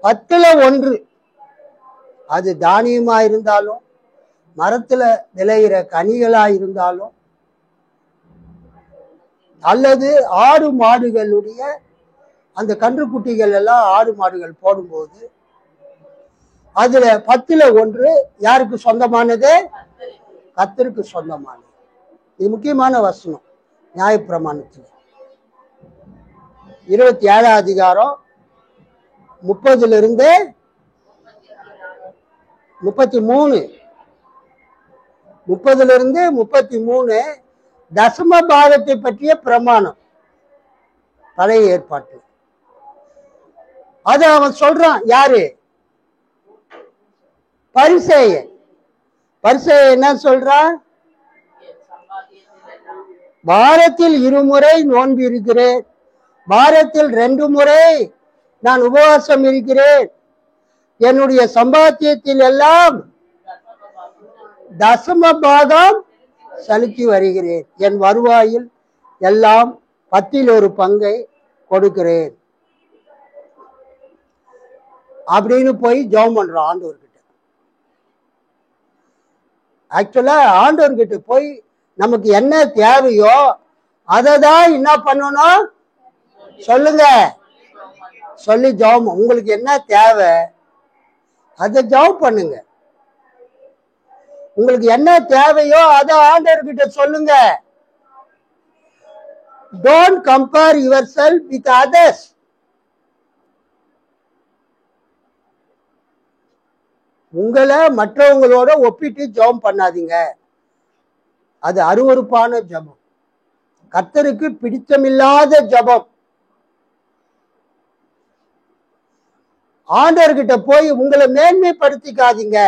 10ல் 1 அது தானியமா இருந்தாலும் மரத்துல விளையிற கனிகளா இருந்தாலும் அல்லது ஆடு மாடுகளுடைய அந்த கன்றுக்குட்டிகள் எல்லாம் ஆடு மாடுகள் போடும்போது அதுல 10ல் 1 யாருக்கு சொந்தமானது? கர்த்தருக்கு சொந்தமானது. இது முக்கியமான வசனம் நியாயப்பிரமாணத்தில் 27 அதிகாரம் 30லிருந்து 33. 30லிருந்து 33 தசம பாகத்தை பற்றிய பிரமாணம் பழைய ஏற்பாட்டு. அது அவன் சொல்றான். யாரு? பரிசேயன். பரிசேயன் என்ன சொல்றான்? வாரத்தில் 2 முறை நோன்பு இருக்கிறேன், வாரத்தில் 2 முறை நான் உபவாசம் இருக்கிறேன், என்னுடைய சம்பாத்தியத்தில் எல்லாம் தசம பாகம் செலுத்தி வருகிறேன், என் வருவாயில் எல்லாம் 10ல் 1 பங்கை கொடுக்கிறேன் அப்படின்னு போய் ஜெபம் பண்றோம் ஆண்டவர்கிட்ட. ஆக்சுவலா ஆண்டவர்கிட்ட போய் நமக்கு என்ன தேவையோ அதை தான் என்ன பண்ணணும் சொல்லுங்க, சொல்லி ஜெபம். உங்களுக்கு என்ன தேவை அதை ஜெபம் பண்ணுங்க. உங்களுக்கு என்ன தேவையோ அதை ஆண்டவர்கிட்ட சொல்லுங்க. Don't compare yourself with others. உங்களை மற்றவங்களோட ஒப்பிட்டு ஜெபம் பண்ணாதீங்க. அது அருவருப்பான ஜெபம், கர்த்தருக்கு பிடித்தமில்லாத ஜெபம். ஆண்டவர்கிட்ட போய் உங்களை மேன்மைப்படுத்திக்காதீங்க.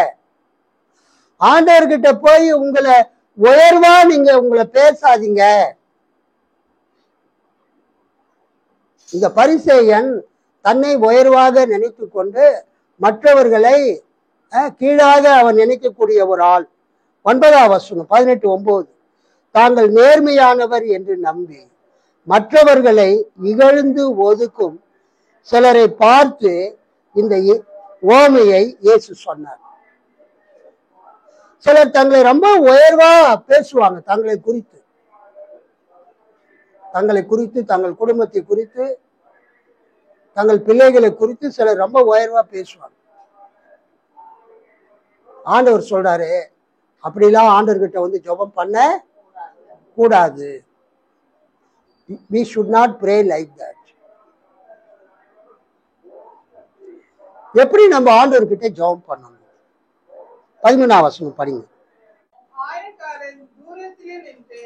ஆண்டவர்கிட்ட போய் உங்களை உயர்வா நீங்க உங்களை பேசாதீங்க. இந்த பரிசேயன் தன்னை உயர்வாக நினைத்து கொண்டு மற்றவர்களை கீழாக அவன் நினைக்கக்கூடிய ஒரு ஆள். 9ஆம் வசனம் 18:9, தாங்கள் நேர்மையானவர் என்று நம்பி மற்றவர்களை இகழ்ந்து ஒதுக்கும் சிலரை பார்த்து இந்த ஓமையை இயேசு சொன்னார். சிலர் தங்களை ரொம்ப உயர்வா பேசுவாங்க, தங்களை குறித்து, தங்கள் குடும்பத்தை குறித்து, தங்கள் பிள்ளைகளை குறித்து சிலர் ரொம்ப உயர்வா பேசுவாங்க. ஆண்டவர் சொல்றாரு, அப்படிலாம் ஆண்டவர்கிட்ட வந்து ஜெபம் பண்ண கூடாது. We should not pray like that. எப்படி நம்ம ஆண்டவர்கிட்ட ஜெபம் பண்ணணும்? 13ஆம் வசனம் படிங்க.
ஆயக்காரன் தூரத்திலே நின்று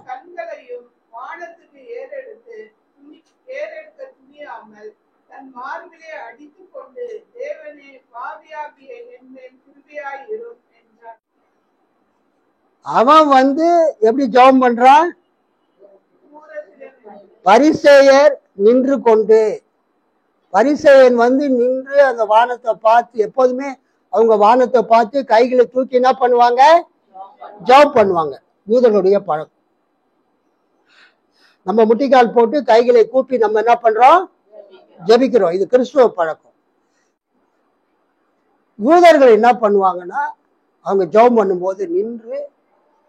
கண்களையும் வானத்துக்கு ஏறெடுக்க துணியாமல் தன் மார்பிலே அடித்துக் கொண்டு, தேவனே, பாவியாகிய என் மேல் கிருபையாயிரும் என்றான்.
அவன் வந்து எப்படி ஜெபம் பண்றான்? பரிசேயர் நின்று கொண்டு, பரிசேயன் வந்து நின்று அந்த வானத்தை பார்த்து, எப்போதுமே அவங்க வானத்தை பார்த்து கைகளை தூக்கி என்ன பண்ணுவாங்க? ஜெபம் பண்ணுவாங்க. யூதர்களுடைய பழக்கம். நம்ம முட்டிக்கால் போட்டு கைகளை கூப்பி நம்ம என்ன பண்றோம்? ஜெபிக்கிறோம். இது கிறிஸ்துவ பழக்கம். யூதர்கள் என்ன பண்ணுவாங்கன்னா, அவங்க ஜெபம் பண்ணும்போது நின்று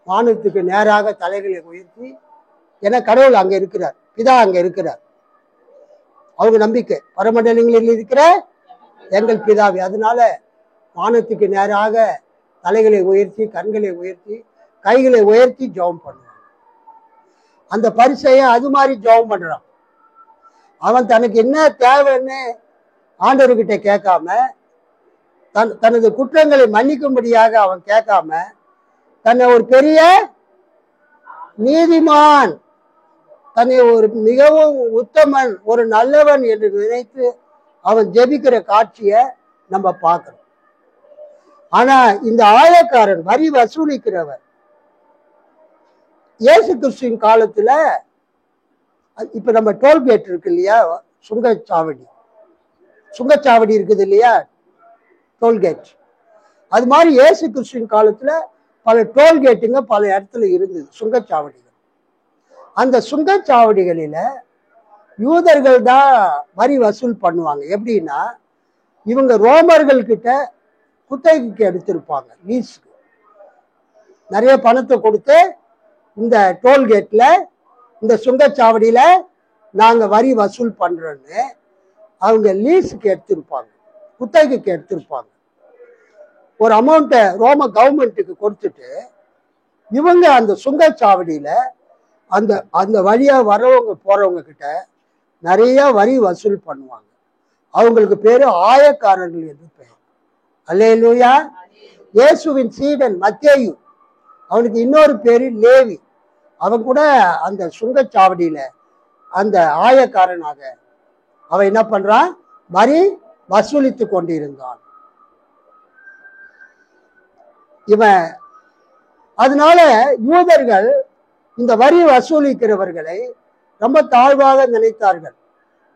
வானத்துக்கு நேராக தலைகளை உயர்த்தி, ஏன்னா கடவுள் அங்க இருக்கிறார், பிதா அங்க இருக்கிறார். அவங்க நம்பிக்கை பரமண்டலங்களில் இருக்கிற எங்கள் பிதாவே. அதனால வானத்துக்கு நேராக தலைகளை உயர்த்தி, கண்களை உயர்த்தி, கைகளை உயர்த்தி ஜெபம் பண்ணுவாங்க. அந்த பரிசேயன் அது மாதிரி ஜெபம் பண்றான். அவன் தனக்கு என்ன தேவைன்னு ஆண்டவர்கிட்ட கேட்காம, தனது குற்றங்களை மன்னிக்கும்படியாக அவன் கேட்காம, தன்னை ஒரு பெரிய நீதிமான், தன்னை ஒரு மிகவும் உத்தமன், ஒரு நல்லவன் என்று நினைத்து அவன் ஜெபிக்கிற காட்சியை நம்ம பார்க்கிறோம். ஆனா இந்த ஆயக்காரன், வரி வசூலிக்கிறவர், இயேசு கிறிஸ்துவின் காலத்துல, இப்ப நம்ம டோல்கேட் இருக்கு இல்லையா, சுங்கச்சாவடி இருக்குது இல்லையா, டோல்கேட். அது மாதிரி இயேசு கிறிஸ்துவின் காலத்துல பல டோல்கேட்டுங்க பல இடத்துல இருந்தது, சுங்கச்சாவடிகள். அந்த சுங்கச்சாவடிகளில யூதர்கள் தான் வரி வசூல் பண்ணுவாங்க. எப்படின்னா, இவங்க ரோமர்கள் கிட்ட குத்தகைக்கு எடுத்திருப்பாங்க, லீஸுக்கு. நிறைய பணத்தை கொடுத்து இந்த டோல்கேட்ல, இந்த சுங்கச்சாவடியில நாங்க வரி வசூல் பண்றோன்னு அவங்க லீஸுக்கு எடுத்திருப்பாங்க, குத்தகைக்கு எடுத்திருப்பாங்க. ஒரு அமௌண்ட்டை ரோம கவர்மெண்ட்டுக்கு கொடுத்துட்டு இவங்க அந்த சுங்கச்சாவடியில அந்த அந்த வழியா வரவங்க போறவங்க கிட்ட நிறைய வரி வசூல் பண்ணுவாங்க. அவங்களுக்கு பேரு ஆயக்காரர்கள் என்று பெயர். அல்லேலூயா. இயேசுவின் சீடன் மத்தேயு, அவனுக்கு இன்னொரு பேரு லேவி. அவன் கூட அந்த சுங்கச்சாவடியில அந்த ஆயக்காரனாக அவன் என்ன பண்றான்? வரி வசூலித்து கொண்டிருந்தான் இவன். அதனால யூதர்கள் இந்த வரி வசூலிக்கிறவர்களை ரொம்ப தாழ்வாக நினைத்தார்கள்.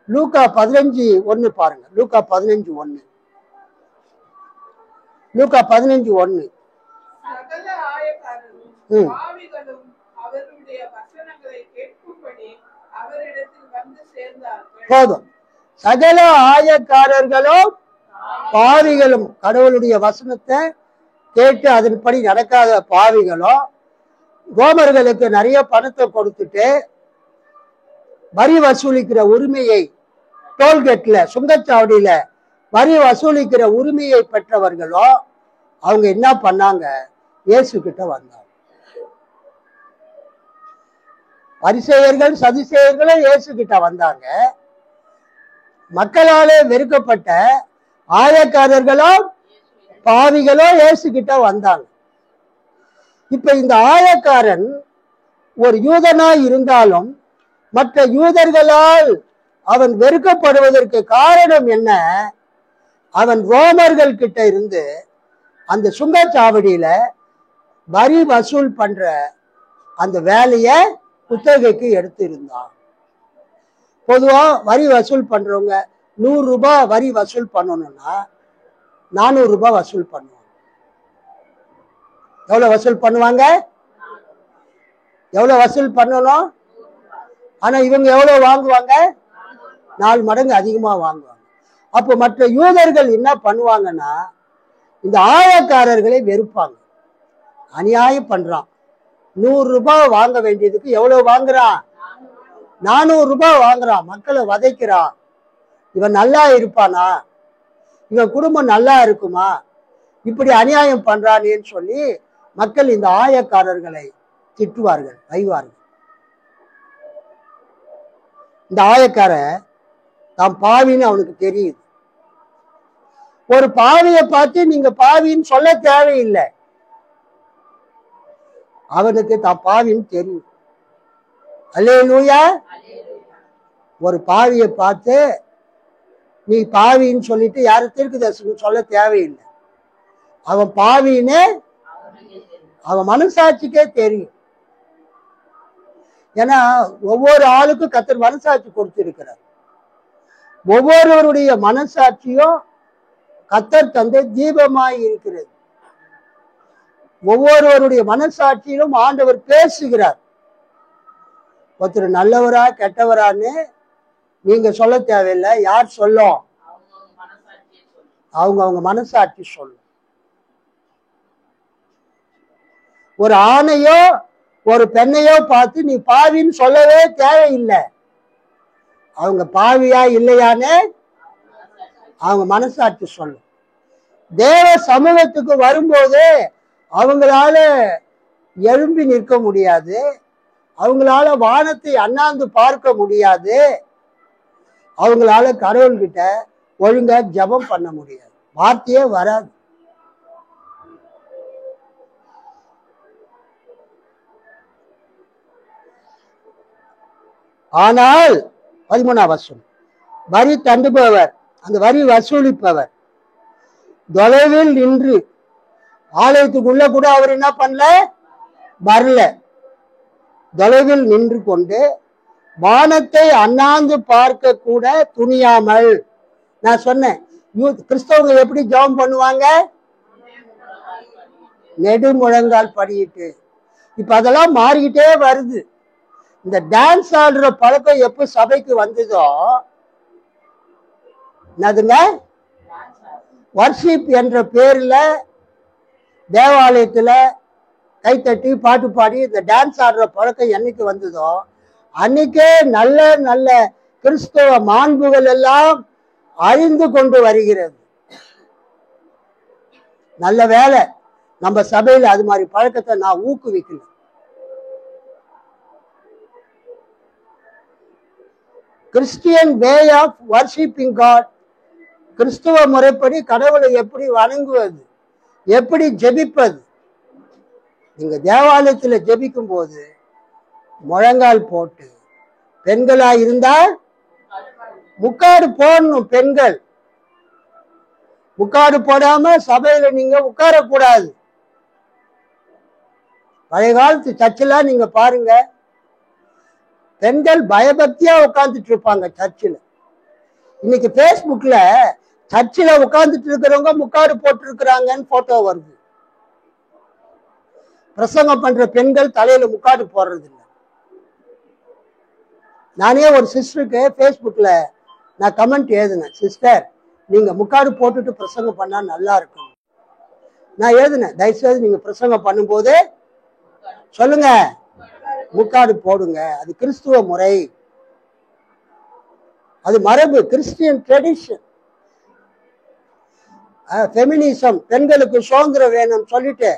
லூக்கா 15:1 பாருங்க. லூக்கா 15:1. லூக்கா 15:1.
சகல ஆயக்காரரும் பாவிகளும் அவருடைய வசனங்களை கேட்கும்படி அவரிடத்தில் வந்து சேர்ந்தார்கள்.
போதும். சகல ஆயக்காரர்களும் பாவிகளும், கடவுளுடைய வசனத்தை கேட்டு அதன்படி நடக்காத பாவிகளும், ரோமர்களுக்கு நிறைய பணத்தை கொடுத்துட்டு வரி வசூலிக்கிற உரிமையை, டோல்கேட்ல சுங்கச்சாவடியில வரி வசூலிக்கிற உரிமையை பெற்றவர்களோ அவங்க என்ன பண்ணாங்க? இயேசு கிட்ட வந்தாங்க. பரிசேயர்கள் சதுசேயர்களும் இயேசு கிட்ட வந்தாங்க. மக்களாலே வெறுக்கப்பட்ட ஆயக்காரர்களும் பாவிகளோ இயேசு கிட்ட வந்தாங்க. இப்ப இந்த ஆயக்காரன் ஒரு யூதனாய் இருந்தாலும் மற்ற யூதர்களால் அவன் வெறுக்கப்படுவதற்கு காரணம் என்ன? அவன் ரோமர்கள் கிட்ட இருந்து அந்த சுங்கச்சாவடியில வரி வசூல் பண்ற அந்த வேலைய குத்தகைக்கு எடுத்து இருந்தான். பொதுவா வரி வசூல் பண்றவங்க 100 ரூபாய் வரி வசூல் பண்ணணும்னா 400 ரூபாய் வசூல் பண்ணுவாங்க. எவ்வளவு வசூல் பண்ணுவாங்க? எவ்வளவு வசூல் பண்ணணும்? ஆனா இவங்க எவ்வளவு வாங்குவாங்க? 4 மடங்கு அதிகமா வாங்குவாங்க. அப்போ மற்ற யூதர்கள் என்ன பண்ணுவாங்கன்னா இந்த ஆயக்காரர்களை வெறுப்பாங்க. அநியாயம் பண்றான், 100 ரூபாய் வாங்க வேண்டியதுக்கு எவ்வளவு வாங்குறான்? 400 ரூபாய் வாங்குறான். மக்களை வதைக்கிறான். இவன் நல்லா இருப்பானா? இவன் குடும்பம் நல்லா இருக்குமா? இப்படி அநியாயம் பண்றானேன்னு சொல்லி மக்கள் இந்த ஆயக்காரர்களை திட்டுவார்கள், வைவார்கள். இந்த ஆயக்காரன் தான் பாவின்னு அவனுக்கு தெரியுது. ஒரு பாவியை பார்த்து நீங்க பாவின்னு சொல்ல தேவையில்லை, அவனுக்கு தான் பாவின்னு தெரியும். அல்லேலூயா. ஒரு பாவியை பார்த்து நீ பாவின்னு சொல்லிட்டு யாரும் தீர்க்கதரிசனம் சொல்ல தேவையில்லை. அவன் பாவின்னு அவன் மனசாட்சிக்கே தெரியும். ஏன்னா ஒவ்வொரு ஆளுக்கும் கர்த்தர் மனசாட்சி கொடுத்திருக்கிறார். ஒவ்வொருவருடைய மனசாட்சியும் கர்த்தர் தந்த தீபமாய் இருக்கிறது. ஒவ்வொருவருடைய மனசாட்சியிலும் ஆண்டவர் பேசுகிறார். ஒருத்தர் நல்லவரா கெட்டவரான்னு நீங்க சொல்ல தேவையில்லை. யார் சொல்லும்? அவங்க மனசாட்சி சொல்லும். ஒரு ஆணையோ ஒரு பெண்ணையோ பார்த்து நீ பாவின்னு சொல்லவே தேவையில்லை. அவங்க பாவியா இல்லையான்னு அவங்க மனசாட்சி சொல்லும். தேவ சமூகத்துக்கு வரும்போது அவங்களால எழும்பி நிற்க முடியாது, அவங்களால வானத்தை அண்ணாந்து பார்க்க முடியாது, அவங்களால கடவுள்கிட்ட ஒழுங்கா ஜெபம் பண்ண முடியாது, வார்த்தையே வராது. ஆனால் 13ஆம் வசனம், வரி தண்டுபவர், அந்த வரி வசூலிப்பவர் தொலைவில் நின்று, ஆலயத்துக்குள்ள கூட அவர் என்ன பண்ணல, வரல, தொலைவில் நின்று கொண்டு வானத்தை அண்ணாந்து பார்க்க கூட துணியாமல். நான் சொன்னேன், கிறிஸ்தவங்க எப்படி ஜெபம் பண்ணுவாங்க? நெடுமுழங்கால் படியிட்டு. இப்ப அதெல்லாம் மாறிக்கிட்டே வருது. இந்த டான்ஸ் ஆடுற பழக்கம் எப்ப சபைக்கு வந்ததோ, என்னதுங்க, வர்ஷிப் என்ற பேர்ல தேவாலயத்துல கைத்தட்டி பாட்டு பாடி இந்த டான்ஸ் ஆடுற பழக்கம் என்னைக்கு வந்ததோ அன்னைக்கே நல்ல நல்ல கிறிஸ்தவ மாண்புகள் எல்லாம் அழிந்து கொண்டு வருகிறது. நல்ல வேலை நம்ம சபையில அது மாதிரி பழக்கத்தை நான் ஊக்குவிக்கல. Christian way of worshipping God, கிறிஸ்துவ முறைப்படி கடவுளை எப்படி வணங்குவது, எப்படி ஜெபிப்பது. நீங்க தேவாலயத்துல ஜெபிக்கும் போது முழங்கால் போட்டு, பெண்களா இருந்தா முக்காடு போடணும். பெண்கள் முக்காடு போடாம சபையில நீங்க உட்காரக்கூடாது. பழைய காலத்து சர்ச்செல்லாம் நீங்க பாருங்க, பெண்கள் பயபக்தியா உட்கார்ந்துட்டு இருப்பாங்க சர்ச்சில். இன்னைக்கு பேஸ்புக்ல சர்ச்சில் உட்கார்ந்துட்டு இருக்கிறவங்க முக்காடு போட்டு இருக்கிறாங்கன்னு போட்டோ வருது. பிரசங்கம் பண்ற பெண்கள் தலையில முக்காடு போடுறது இல்லை. நானே ஒரு சிஸ்டருக்கு பேஸ்புக்ல நான் கமெண்ட் எழுதினேன், சிஸ்டர் நீங்க முக்காடு போட்டுட்டு பிரசங்கம் பண்ணா நல்லா இருக்கும். நான் எழுதினேன், தயவுசெய்து நீங்க பிரசங்கம் பண்ணும்போது சொல்லுங்க முக்காடு போடுங்க, அது கிறிஸ்துவ முறை, அது மரபு, கிறிஸ்டியன் ட்ரெடிஷன். ஃபெமினிசம், பெண்களுக்கு சுதந்திரம் வேணும் சொல்லிட்டு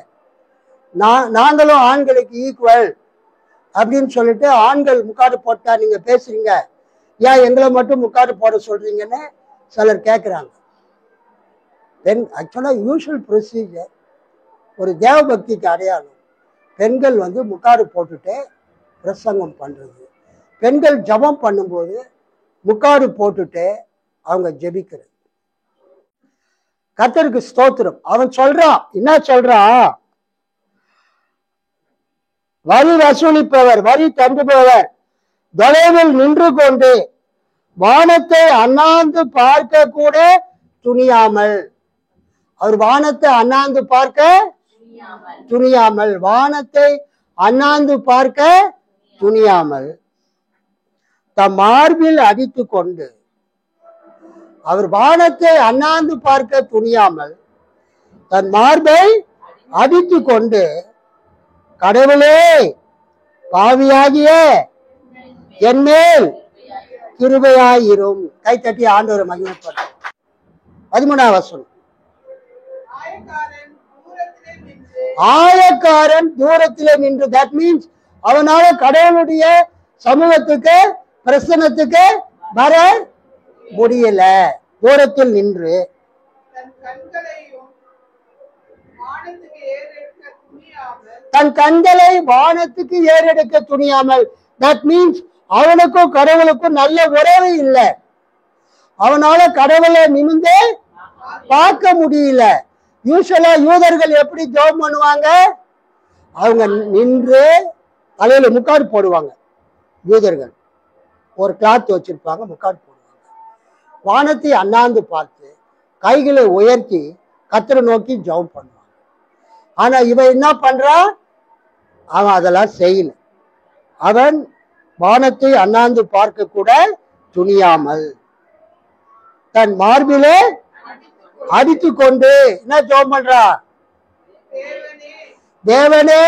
நாங்களும் ஆண்களுக்கு ஈக்குவல் அப்படின்னு சொல்லிட்டு ஆண்கள் முக்காடு போட்டா நீங்க பேசுறீங்க, ஏன் எங்களை மட்டும் முக்காடு போட சொல்றீங்கன்னு சிலர் கேட்கிறாங்க. பெண் ஆக்சுவலா யூஷுவல் ப்ரொசீஜர், ஒரு தேவபக்திக்கு அடையாளம். பெண்கள் வந்து முக்காடு போட்டுட்டு பிரசங்கம் பண்றது, பெண்கள் ஜெபம் பண்ணும்போது முக்காடு போட்டுட்டு அவங்க ஜெபிக்கிறது. கர்த்தருக்கு ஸ்தோத்திரம். அவன் சொல்றான், என்ன சொல்றான்? வரி வசூலிப்பவர், வரி தண்டுபவர் தொலைவில் நின்று கொண்டு வானத்தை அண்ணாந்து பார்க்க கூட துணியாமல். அவர் வானத்தை அண்ணாந்து பார்க்க துணியாமல், வானத்தை அண்ணாந்து பார்க்க துணியாமல் தம் மார்பில் அடித்து கொண்டு, அவர் வானத்தை அண்ணாந்து பார்க்க துணியாமல் தன் மார்பை அடித்து கொண்டு, கடவுளே பாவியாகிய என்மேல் கிருபையாயிரும். கைத்தட்டி ஆண்டவரை மகிமைப்படுத்தும். 13ஆம் வசனம். ஆயக்காரன் தூரத்திலே நின்று, தட் மீன்ஸ் அவனால கடவுளுடைய சமூகத்துக்கு பிரசனத்துக்கு வர முடியல. தூரத்தில் நின்று தன் கண்களை வானத்துக்கு ஏறெடுக்க துணியாமல், தட் மீன்ஸ் அவனுக்கும் கடவுளுக்கும் நல்ல உறவு இல்லை. அவனால கடவுளை நிமிந்து பார்க்க முடியல. யூசுவலா யூதர்கள் எப்படி ஜெபம் பண்ணுவாங்க? அவங்க நின்று தலையில முக்காடு போடுவாங்க. யூதர்கள் ஒரு கிளாத் வச்சிருப்பாங்க, முக்காடு போடுவாங்க. வானத்தை அண்ணாந்து பார்த்து கைகளை உயர்த்தி கர்த்தரை நோக்கி ஜெபம் பண்ணுவாங்க. ஆனா இவன் என்ன பண்றான்? அவன் அதெல்லாம் செய்யல. அவன் வானத்தை அண்ணாந்து பார்க்க கூட துணியாமல் தன் மார்பிலே அடித்து கொண்டு என்ன ஜெபம் பண்றா? தேவனே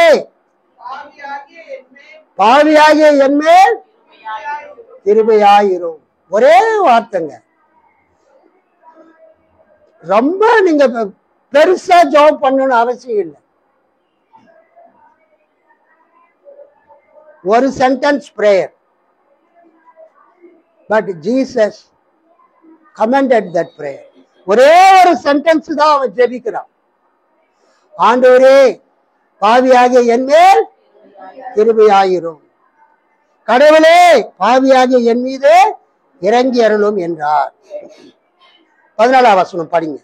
பாவியாகிய என்மேல் கிருபையாயிரும். ஒரே வார்த்தைங்க. ரொம்ப நீங்க பெருசா ஜெபம் பண்ணணும்னு அவசியம் இல்லை. ஒரு sentence prayer. But Jesus commented that prayer. ஒரே ஒரு சென்டென்ஸ் தான் அவன் ஜெபிக்கிறான். ஆண்டவரே பாவியாகிய என்மேல் கிருபையாயிரும், கடவுளே பாவியாகிய என் மீது இறங்கி அருளும் என்றார். 14ஆம் வசனம் படிங்க.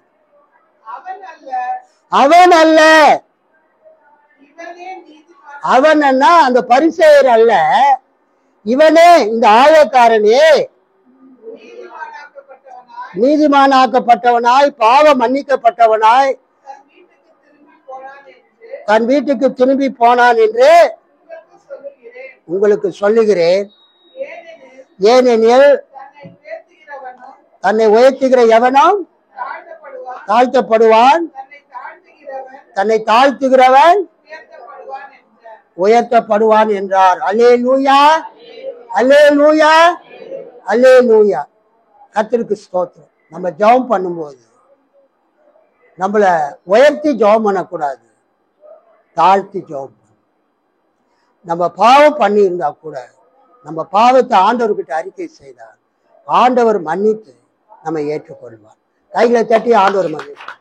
அவன் அல்ல, அவன் அந்த பரிசேயர் அல்ல, இவனே இந்த ஆயக்காரனே நீதிமானாக்கப்பட்டவனாய் பாவம் மன்னிக்கப்பட்டவனாய் தன் வீட்டுக்கு திரும்பி போனான் என்று உங்களுக்கு சொல்லுகிறேன். ஏனெனில் தன்னை உயர்த்துகிற எவனும் தாழ்த்தப்படுவான், தன்னை தாழ்த்துகிறவன் உயர்த்தப்படுவான் என்றார். அல்லேலூயா, அல்லேலூயா, அல்லேலூயா. கர்த்தருக்கு ஸ்தோத்திரம். நம்ம ஜெபம் பண்ணும்போது நம்மள உயர்த்தி ஜெபம் பண்ணக்கூடாது, தாழ்த்தி ஜெபம். நம்ம பாவம் பண்ணி இருந்தா கூட நம்ம பாவத்தை ஆண்டவர்கிட்ட அறிக்கை செய்தார், ஆண்டவர் மன்னித்து நம்ம ஏற்றுக்கொள்வார். கைகளை தட்டி ஆண்டவர் மன்னிப்பார்.